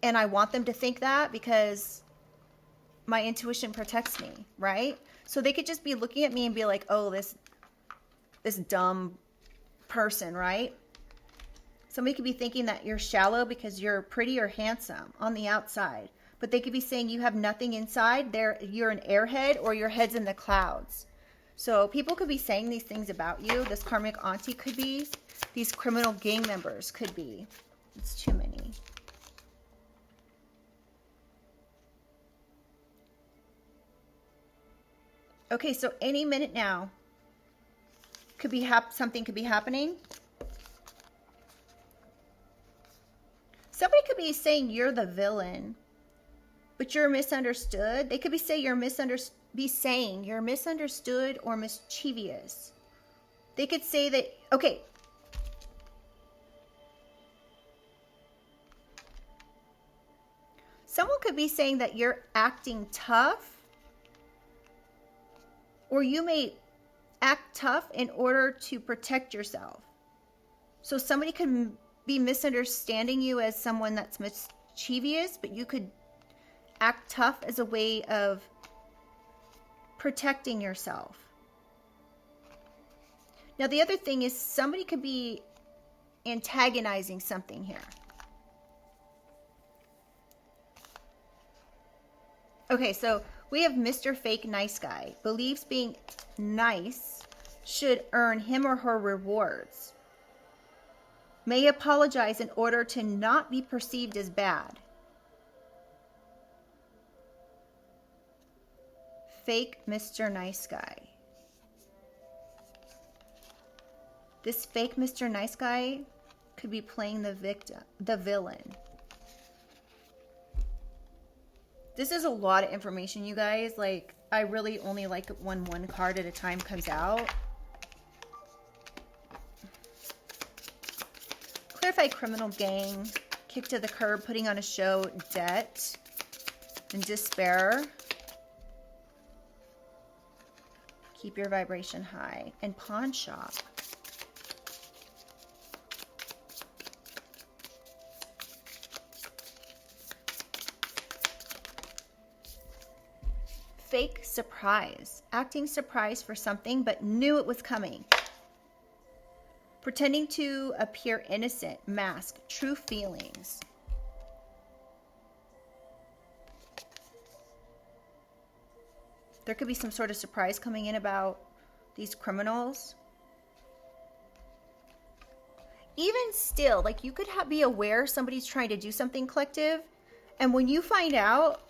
I want them to think that because my intuition protects me, right? So they could just be looking at me and be like, oh, this dumb person, right? Somebody could be thinking that you're shallow because you're pretty or handsome on the outside, but they could be saying you have nothing inside. You're an airhead, or your head's in the clouds. So people could be saying these things about you. This karmic auntie could be. These criminal gang members could be. It's too many. Okay, so any minute now could be something could be happening. Somebody could be saying you're the villain, but you're misunderstood. They could be saying you're misunderstood or mischievous. They could say that, okay. Someone could be saying that you're acting tough, or you may act tough in order to protect yourself. So somebody could be misunderstanding you as someone that's mischievous, but you could act tough as a way of protecting yourself. Now, the other thing is somebody could be antagonizing something here. Okay, so we have Mr. Fake Nice Guy. Believes being nice should earn him or her rewards. May apologize in order to not be perceived as bad. Fake Mr. Nice Guy. This fake Mr. Nice Guy could be playing the victim, the villain. This is a lot of information, you guys. Like, I really only like it when one card at a time comes out. Clarify criminal gang, kick to the curb, putting on a show, debt, and despair. Keep your vibration high. And pawn shop. Fake surprise. Acting surprised for something but knew it was coming. Pretending to appear innocent. Mask. True feelings. There could be some sort of surprise coming in about these criminals. Even still, like, you could be aware somebody's trying to do something, collective, and when you find out,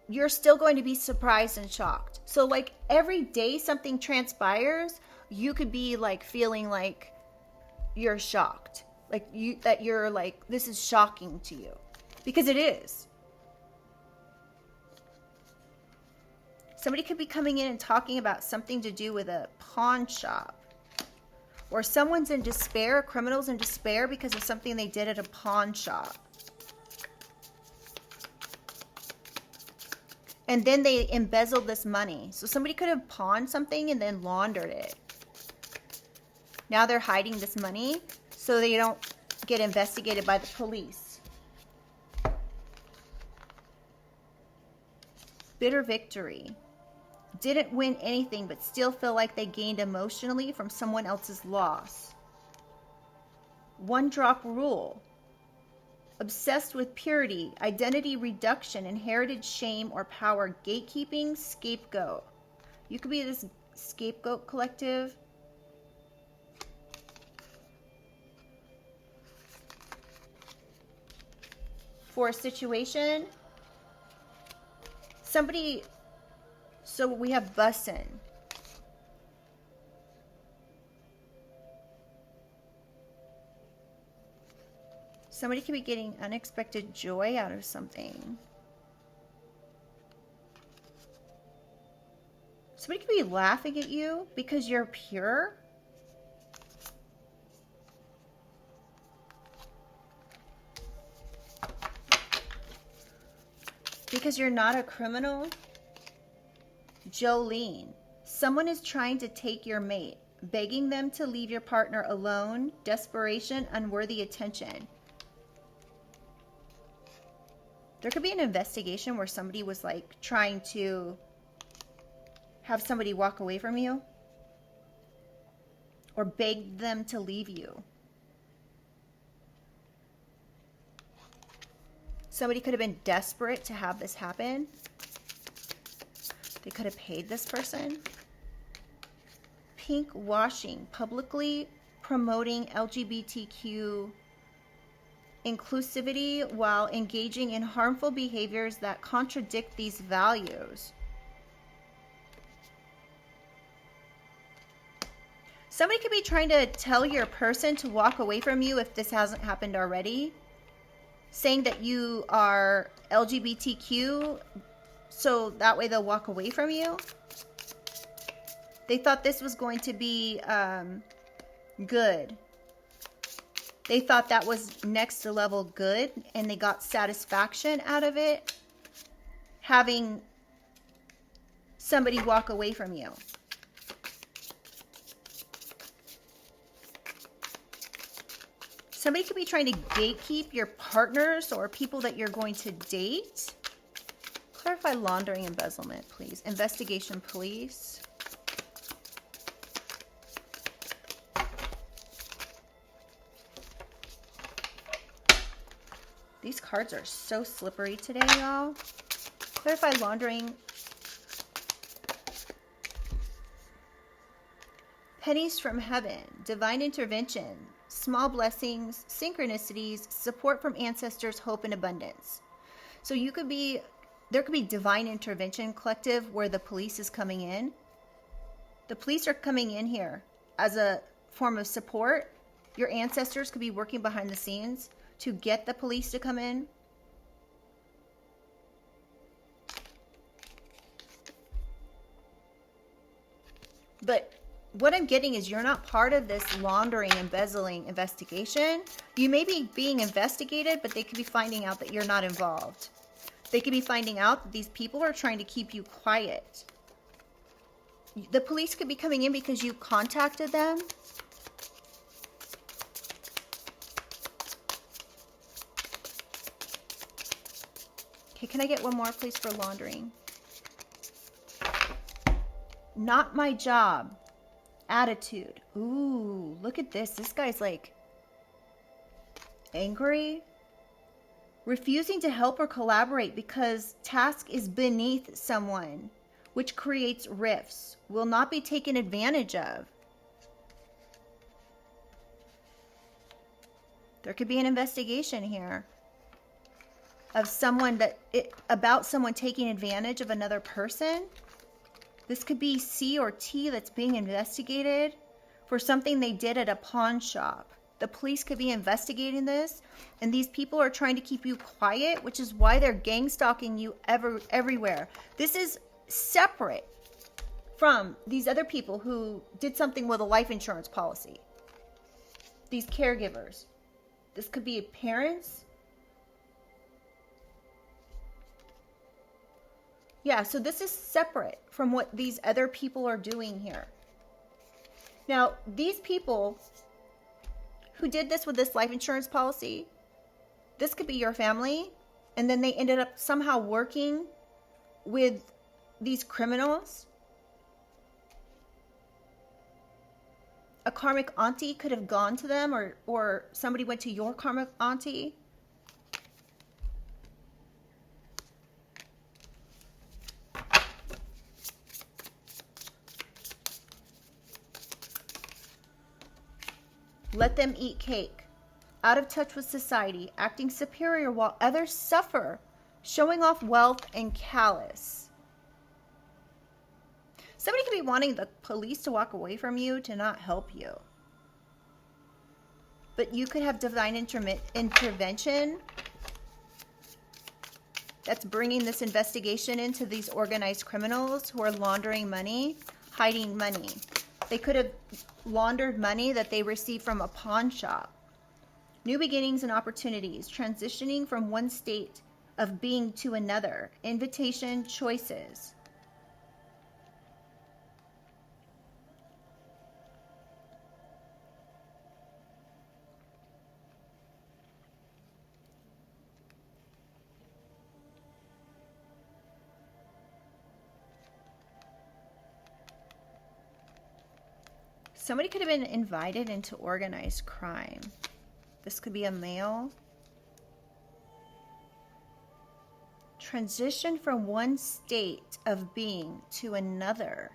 you're still going to be surprised and shocked. So, like, every day something transpires, you could be, like, feeling like you're shocked. Like, you're like, this is shocking to you. Because it is. Somebody could be coming in and talking about something to do with a pawn shop. Or someone's in despair, a criminal's in despair because of something they did at a pawn shop. And then they embezzled this money. So somebody could have pawned something and then laundered it. Now they're hiding this money so they don't get investigated by the police. Bitter victory. Didn't win anything but still feel like they gained emotionally from someone else's loss. One drop rule. Obsessed with purity, identity reduction, inherited shame or power, gatekeeping, scapegoat. You could be this scapegoat, collective. For a situation. Somebody, so we have bussin'. Somebody could be getting unexpected joy out of something. Somebody could be laughing at you because you're pure. Because you're not a criminal. Jolene. Someone is trying to take your mate, begging them to leave your partner alone. Desperation, unworthy attention. There could be an investigation where somebody was like trying to have somebody walk away from you or beg them to leave you. Somebody could have been desperate to have this happen. They could have paid this person. Pink washing, publicly promoting LGBTQ inclusivity while engaging in harmful behaviors that contradict these values. Somebody could be trying to tell your person to walk away from you if this hasn't happened already. Saying that you are LGBTQ, so that way they'll walk away from you. They thought this was going to be good. They thought that was next level good, and they got satisfaction out of it, having somebody walk away from you. Somebody could be trying to gatekeep your partners or people that you're going to date. Clarify laundering, embezzlement, please. Investigation, police. These cards are so slippery today, y'all. Clarify laundering. Pennies from heaven. Divine intervention. Small blessings. Synchronicities. Support from ancestors. Hope and abundance. So you could be, there could be divine intervention, collective, where the police is coming in. The police are coming in here as a form of support. Your ancestors could be working behind the scenes to get the police to come in. But what I'm getting is you're not part of this laundering, embezzling investigation. You may be being investigated, but they could be finding out that you're not involved. They could be finding out that these people are trying to keep you quiet. The police could be coming in because you contacted them. Okay, can I get one more, please, for laundering? Not my job. Attitude. Ooh, look at this. This guy's like angry. Refusing to help or collaborate because task is beneath someone, which creates rifts. Will not be taken advantage of. There could be an investigation here of someone about someone taking advantage of another person. This could be C or T that's being investigated for something they did at a pawn shop. The police could be investigating this, and these people are trying to keep you quiet, which is why they're gang stalking you everywhere. This is separate from these other people who did something with a life insurance policy. These caregivers. This could be parents. Yeah, so this is separate from what these other people are doing here. Now, these people who did this with this life insurance policy, this could be your family, and then they ended up somehow working with these criminals. A karmic auntie could have gone to them, or somebody went to your karmic auntie. Let them eat cake. Out of touch with society, acting superior while others suffer, showing off wealth and callous. Somebody could be wanting the police to walk away from you to not help you. But you could have divine intervention that's bringing this investigation into these organized criminals who are laundering money, hiding money. They could have laundered money that they received from a pawn shop. New beginnings and opportunities, transitioning from one state of being to another, invitation, choices. Somebody could have been invited into organized crime. This could be a male. Transition from one state of being to another.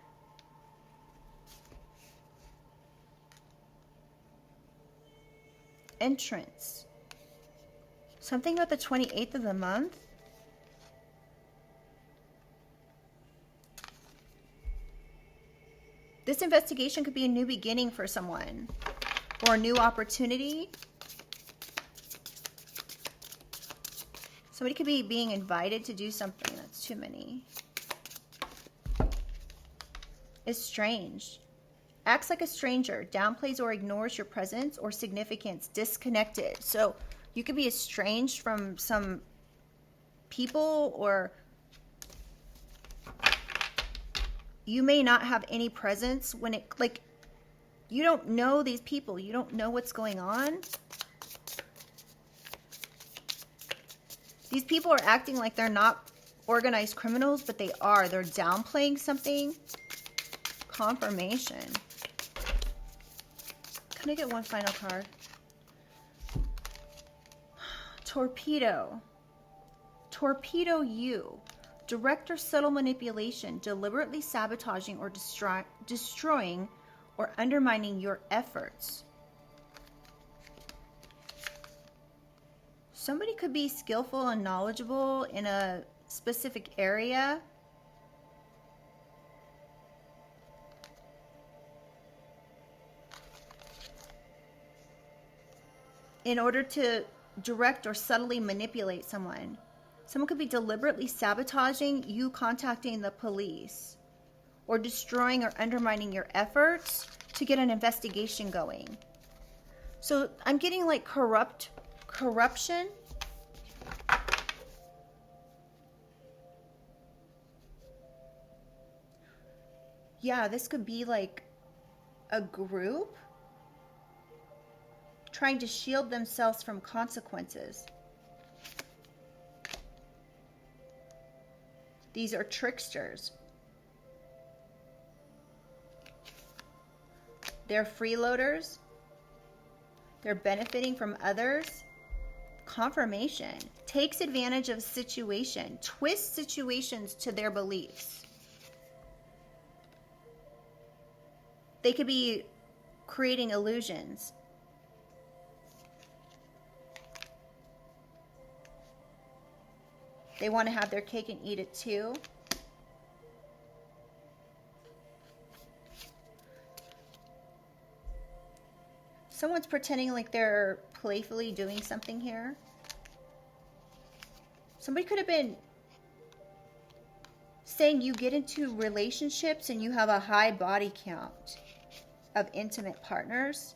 Entrance. Something about the 28th of the month. This investigation could be a new beginning for someone, or a new opportunity. Somebody could be being invited to do something. That's too many. Estranged. Acts like a stranger, downplays or ignores your presence or significance, disconnected. So you could be estranged from some people, or you may not have any presence when it, like, you don't know these people. You don't know what's going on. These people are acting like they're not organized criminals, but they are. They're downplaying something. Confirmation. Can I get one final card? Torpedo. Torpedo you. Direct or subtle manipulation, deliberately sabotaging or destroying or undermining your efforts. Somebody could be skillful and knowledgeable in a specific area. In order to direct or subtly manipulate someone. Someone could be deliberately sabotaging you contacting the police, or destroying or undermining your efforts to get an investigation going. So I'm getting like corruption. Yeah, this could be like a group trying to shield themselves from consequences. These are tricksters. They're freeloaders. They're benefiting from others. Confirmation. Takes advantage of situation. Twists situations to their beliefs. They could be creating illusions. They want to have their cake and eat it too. Someone's pretending like they're playfully doing something here. Somebody could have been saying you get into relationships and you have a high body count of intimate partners.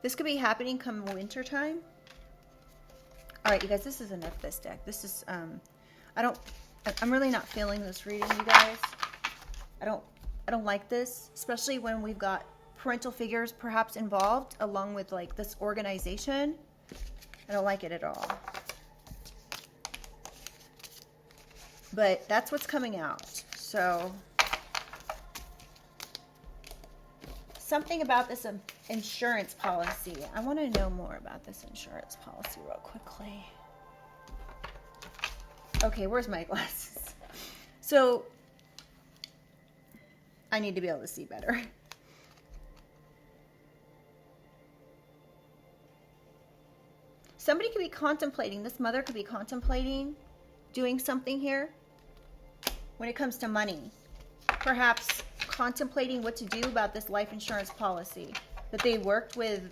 This could be happening come winter time. All right, you guys, this is enough of this deck. This is, I'm really not feeling this reading, you guys. I don't like this, especially when we've got parental figures perhaps involved along with like this organization. I don't like it at all. But that's what's coming out. So something about this insurance policy. I want to know more about this insurance policy real quickly. Okay, where's my glasses? So I need to be able to see better. Somebody could be contemplating, this mother could be contemplating doing something here when it comes to money. Perhaps contemplating what to do about this life insurance policy that they worked with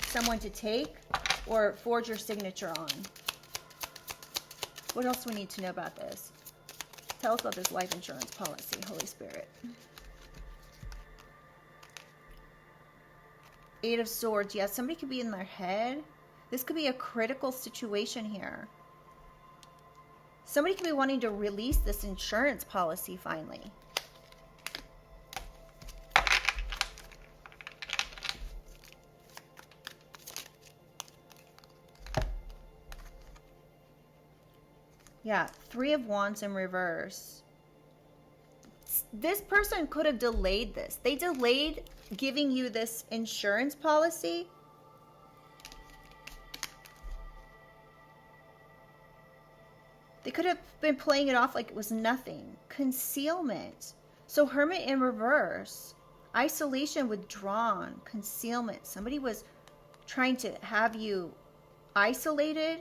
someone to take or forge your signature on. What else do we need to know about this? Tell us about this life insurance policy, Holy Spirit. Eight of Swords. Yes, somebody could be in their head. This could be a critical situation here. Somebody could be wanting to release this insurance policy finally. Yeah, Three of Wands in reverse. This person could have delayed this. They delayed giving you this insurance policy. They could have been playing it off like it was nothing. Concealment. So Hermit in reverse. Isolation, withdrawn, concealment. Somebody was trying to have you isolated.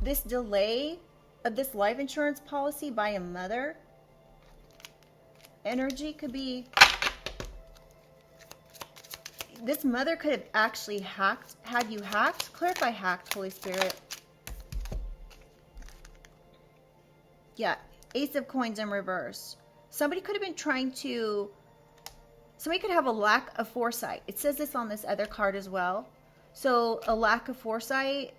This delay of this life insurance policy by a mother. Energy could be... This mother could have actually had you hacked. Clarify hacked, Holy Spirit. Yeah, Ace of Coins in reverse. Somebody could have been trying to... Somebody could have a lack of foresight. It says this on this other card as well. So a lack of foresight.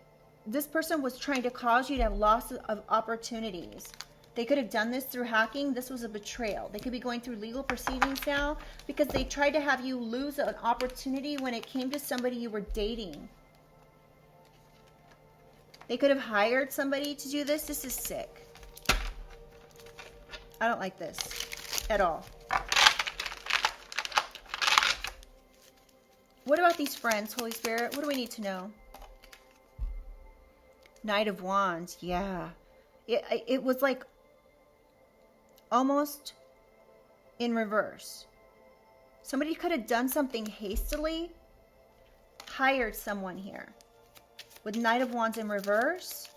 This person was trying to cause you to have loss of opportunities. They could have done this through hacking. This was a betrayal. They could be going through legal proceedings now because they tried to have you lose an opportunity when it came to somebody you were dating. They could have hired somebody to do this. This is sick. I don't like this at all. What about these friends, Holy Spirit? What do we need to know? Knight of Wands. Yeah. It was like almost in reverse. Somebody could have done something hastily, hired someone here. With Knight of Wands in reverse,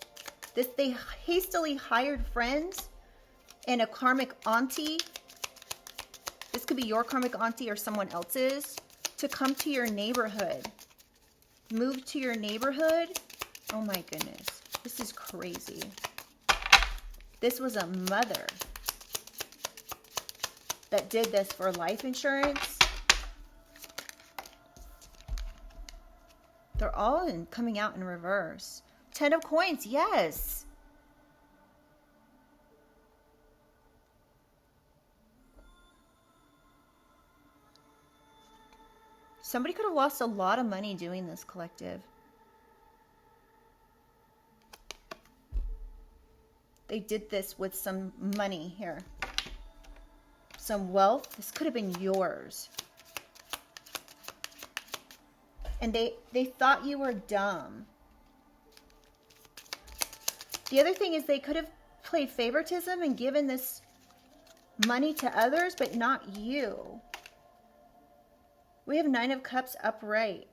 they hastily hired friends and a karmic auntie. This could be your karmic auntie or someone else's, to come to your neighborhood. Move to your neighborhood. Oh my goodness. This is crazy. This was a mother that did this for life insurance. They're all coming out in reverse. 10 of coins, yes. Somebody could have lost a lot of money doing this, collective. They did this with some money here. Some wealth. This could have been yours. And they thought you were dumb. The other thing is they could have played favoritism and given this money to others, but not you. We have 9 of Cups upright.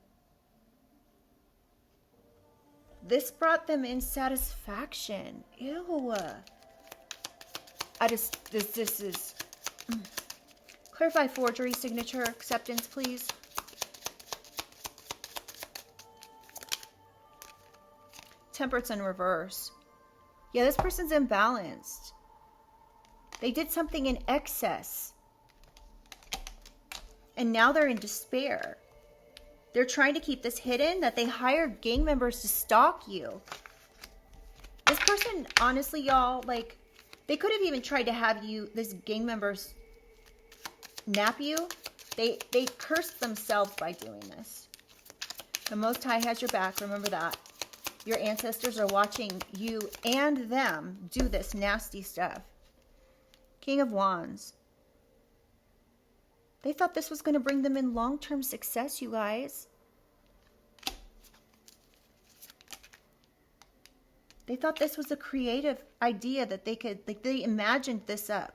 This brought them in satisfaction. Ew. This is... Clarify forgery signature acceptance, please. Temperance in reverse. Yeah, this person's imbalanced. They did something in excess. And now they're in despair. They're trying to keep this hidden, that they hired gang members to stalk you. This person, honestly, y'all, like, they could have even tried to have you, this gang members, nap you. They cursed themselves by doing this. The Most High has your back, remember that. Your ancestors are watching you and them do this nasty stuff. King of Wands. They thought this was going to bring them in long-term success, you guys. They thought this was a creative idea that they could, like, they imagined this up.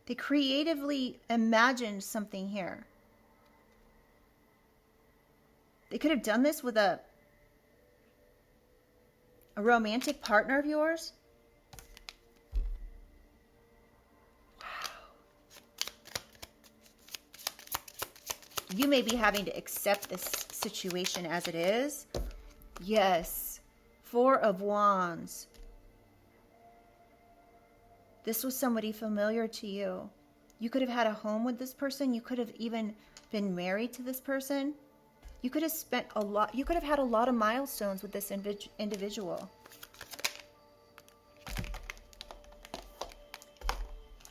They creatively imagined something here. They could have done this with a romantic partner of yours. You may be having to accept this situation as it is. Yes. 4 of Wands. This was somebody familiar to you. You could have had a home with this person. You could have even been married to this person. You could have spent a lot. You could have had a lot of milestones with this individual.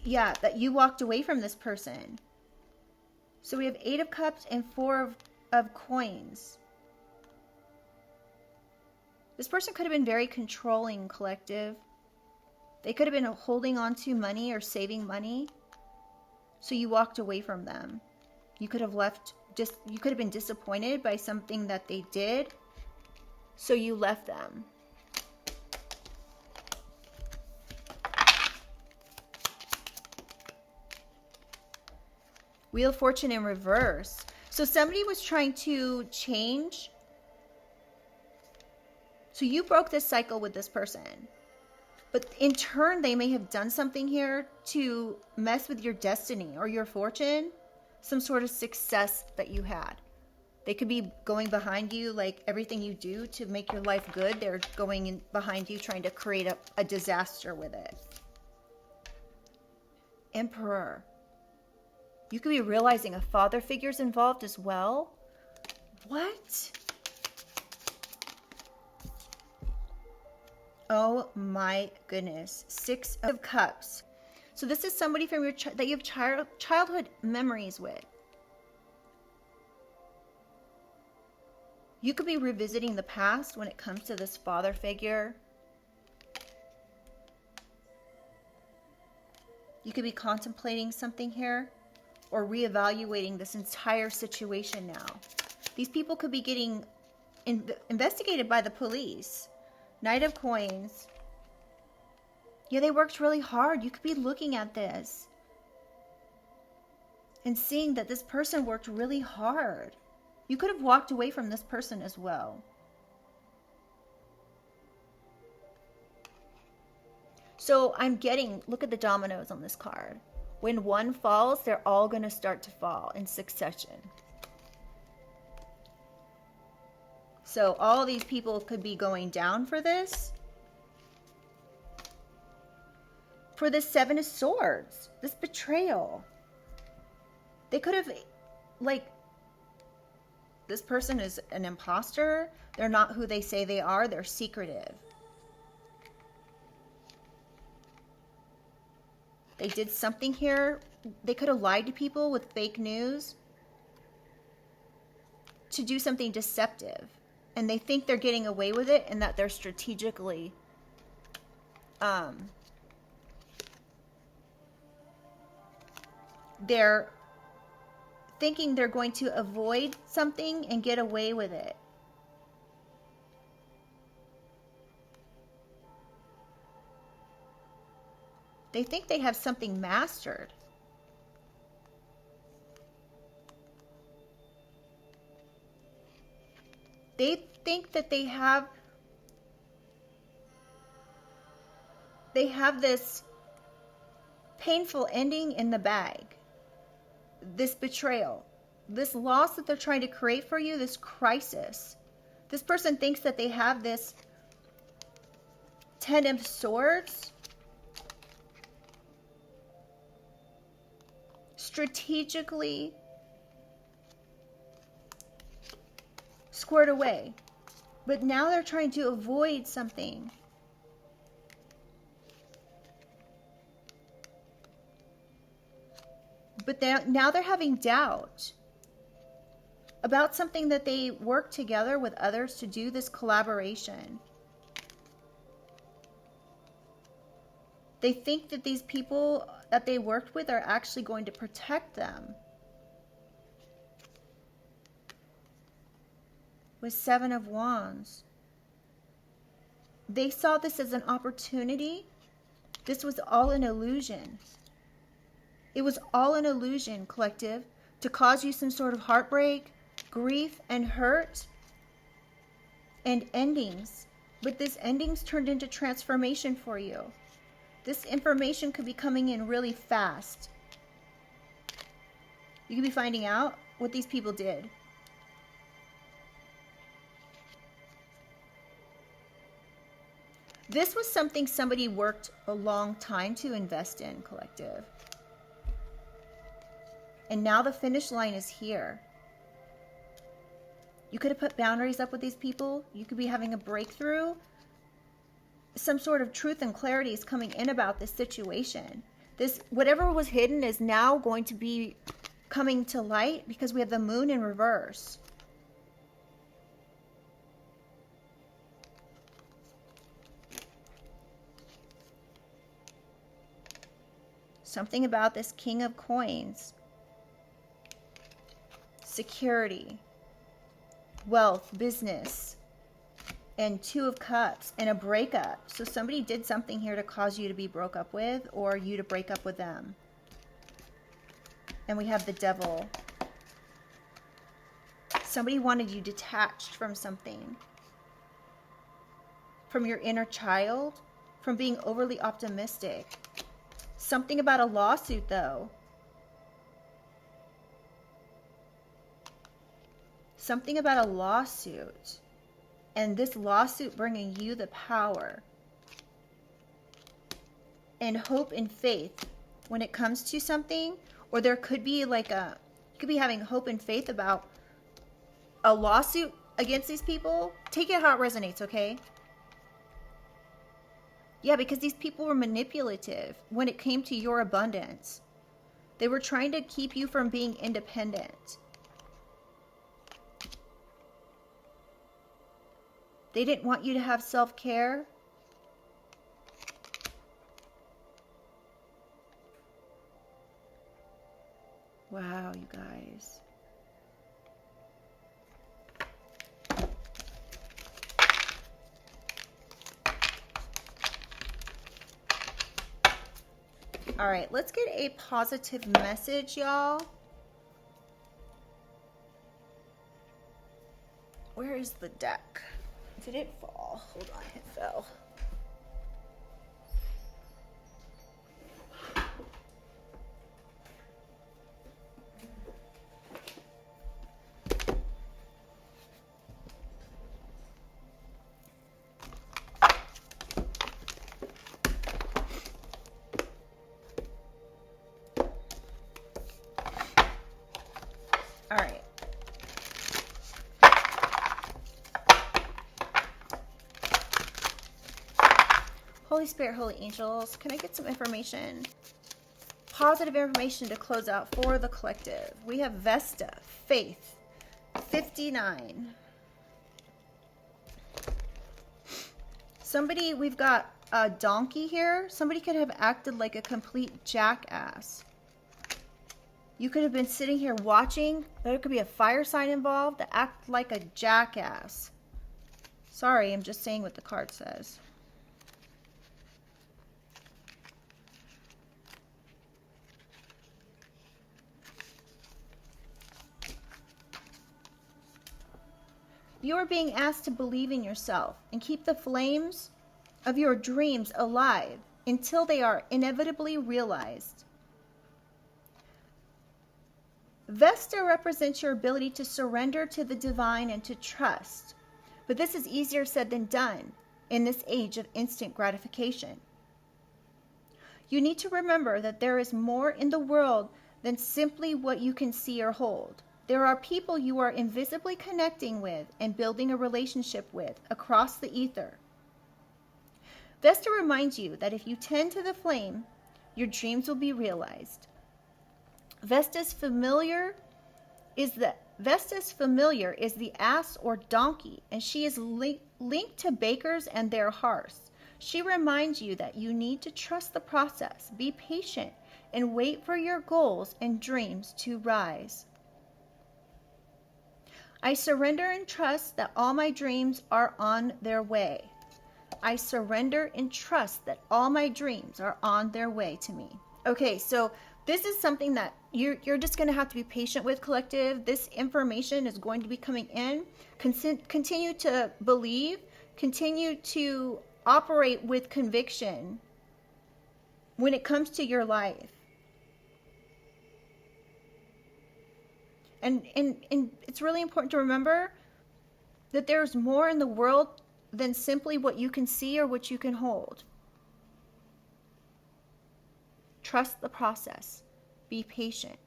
Yeah, that you walked away from this person. So we have 8 of Cups and 4 of Coins. This person could have been very controlling, collective. They could have been holding on to money or saving money. So you walked away from them. You could have left, you could have been disappointed by something that they did. So you left them. Wheel of Fortune in reverse. So somebody was trying to change. So you broke this cycle with this person. But in turn, they may have done something here to mess with your destiny or your fortune. Some sort of success that you had. They could be going behind you, like everything you do to make your life good. They're going in behind you, trying to create a disaster with it. Emperor. You could be realizing a father figure's involved as well. What? Oh my goodness. 6 of Cups. So this is somebody from your that you have childhood memories with. You could be revisiting the past when it comes to this father figure. You could be contemplating something here or reevaluating this entire situation now. These people could be getting investigated by the police. Knight of Coins. Yeah, they worked really hard. You could be looking at this and seeing that this person worked really hard. You could have walked away from this person as well. So I'm getting, look at the dominoes on this card. When one falls, they're all going to start to fall in succession. So all these people could be going down for this. For the Seven of Swords, this betrayal. They could have, like, this person is an imposter. They're not who they say they are. They're secretive. They did something here. They could have lied to people with fake news to do something deceptive. And they think they're getting away with it and that they're strategically they're thinking they're going to avoid something and get away with it. They think they have something mastered. They think that they have this painful ending in the bag. This betrayal. This loss that they're trying to create for you, this crisis. This person thinks that they have this Ten of Swords strategically squared away. But now they're trying to avoid something. But now they're having doubt about something that they work together with others to do, this collaboration. They think that these people that they worked with are actually going to protect them. With Seven of Wands. They saw this as an opportunity. This was all an illusion. It was all an illusion, collective, to cause you some sort of heartbreak, grief, and hurt, and endings. But this endings turned into transformation for you. This information could be coming in really fast. You could be finding out what these people did. This was something somebody worked a long time to invest in, collective. And now the finish line is here. You could have put boundaries up with these people. You could be having a breakthrough. Some sort of truth and clarity is coming in about this situation. This, whatever was hidden is now going to be coming to light because we have the moon in reverse. Something about this King of Coins. Security, wealth, business, and Two of Cups, and a breakup. So somebody did something here to cause you to be broke up with, or you to break up with them. And we have the Devil. Somebody wanted you detached from something. From your inner child, from being overly optimistic. Something about a lawsuit, though. Something about a lawsuit. And this lawsuit bringing you the power. And hope and faith when it comes to something. Or there could be like you could be having hope and faith about a lawsuit against these people. Take it how it resonates, okay? Yeah, because these people were manipulative when it came to your abundance. They were trying to keep you from being independent. They didn't want you to have self-care. Wow, you guys. All right, let's get a positive message, y'all. Where is the deck? Did it fall? Hold on, it fell. Holy Spirit, holy angels, can I get some information? Positive information to close out for the collective. We have Vesta, Faith, 59. Somebody, we've got a donkey here. Somebody could have acted like a complete jackass. You could have been sitting here watching. There could be a fire sign involved to act like a jackass. Sorry, I'm just saying what the card says. You are being asked to believe in yourself and keep the flames of your dreams alive until they are inevitably realized. Vesta represents your ability to surrender to the divine and to trust. But this is easier said than done in this age of instant gratification. You need to remember that there is more in the world than simply what you can see or hold. There are people you are invisibly connecting with and building a relationship with across the ether. Vesta reminds you that if you tend to the flame, your dreams will be realized. Vesta's familiar is the ass or donkey, and she is linked to bakers and their hearths. She reminds you that you need to trust the process, be patient, and wait for your goals and dreams to rise. I surrender and trust that all my dreams are on their way. I surrender and trust that all my dreams are on their way to me. Okay, so this is something that you're just going to have to be patient with, collective. This information is going to be coming in. Continue to believe. Continue to operate with conviction when it comes to your life. And it's really important to remember that there's more in the world than simply what you can see or what you can hold. Trust the process. Be patient.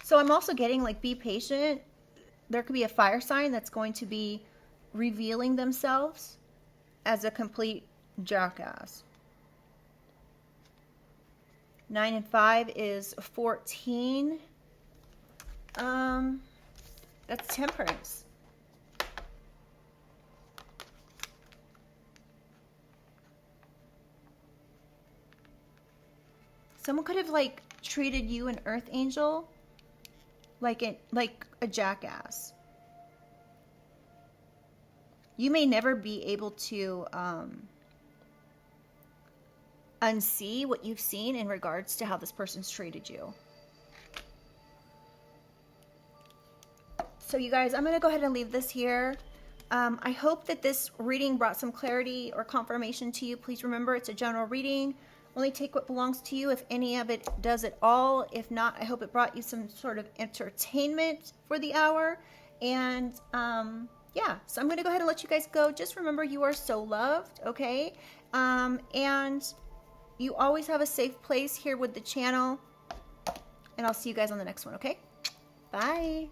So I'm also getting like, be patient. There could be a fire sign that's going to be revealing themselves as a complete jackass. 9 and 5 is 14. That's Temperance. Someone could have like treated you, an earth angel, like a jackass. You may never be able to unsee what you've seen in regards to how this person's treated you. So you guys, I'm going to go ahead and leave this here. I hope that this reading brought some clarity or confirmation to you. Please remember, it's a general reading. Only take what belongs to you. If any of it does at all. If not, I hope it brought you some sort of entertainment for the hour. And yeah, so I'm going to go ahead and let you guys go. Just remember, you are so loved, okay? And you always have a safe place here with the channel. And I'll see you guys on the next one, okay? Bye.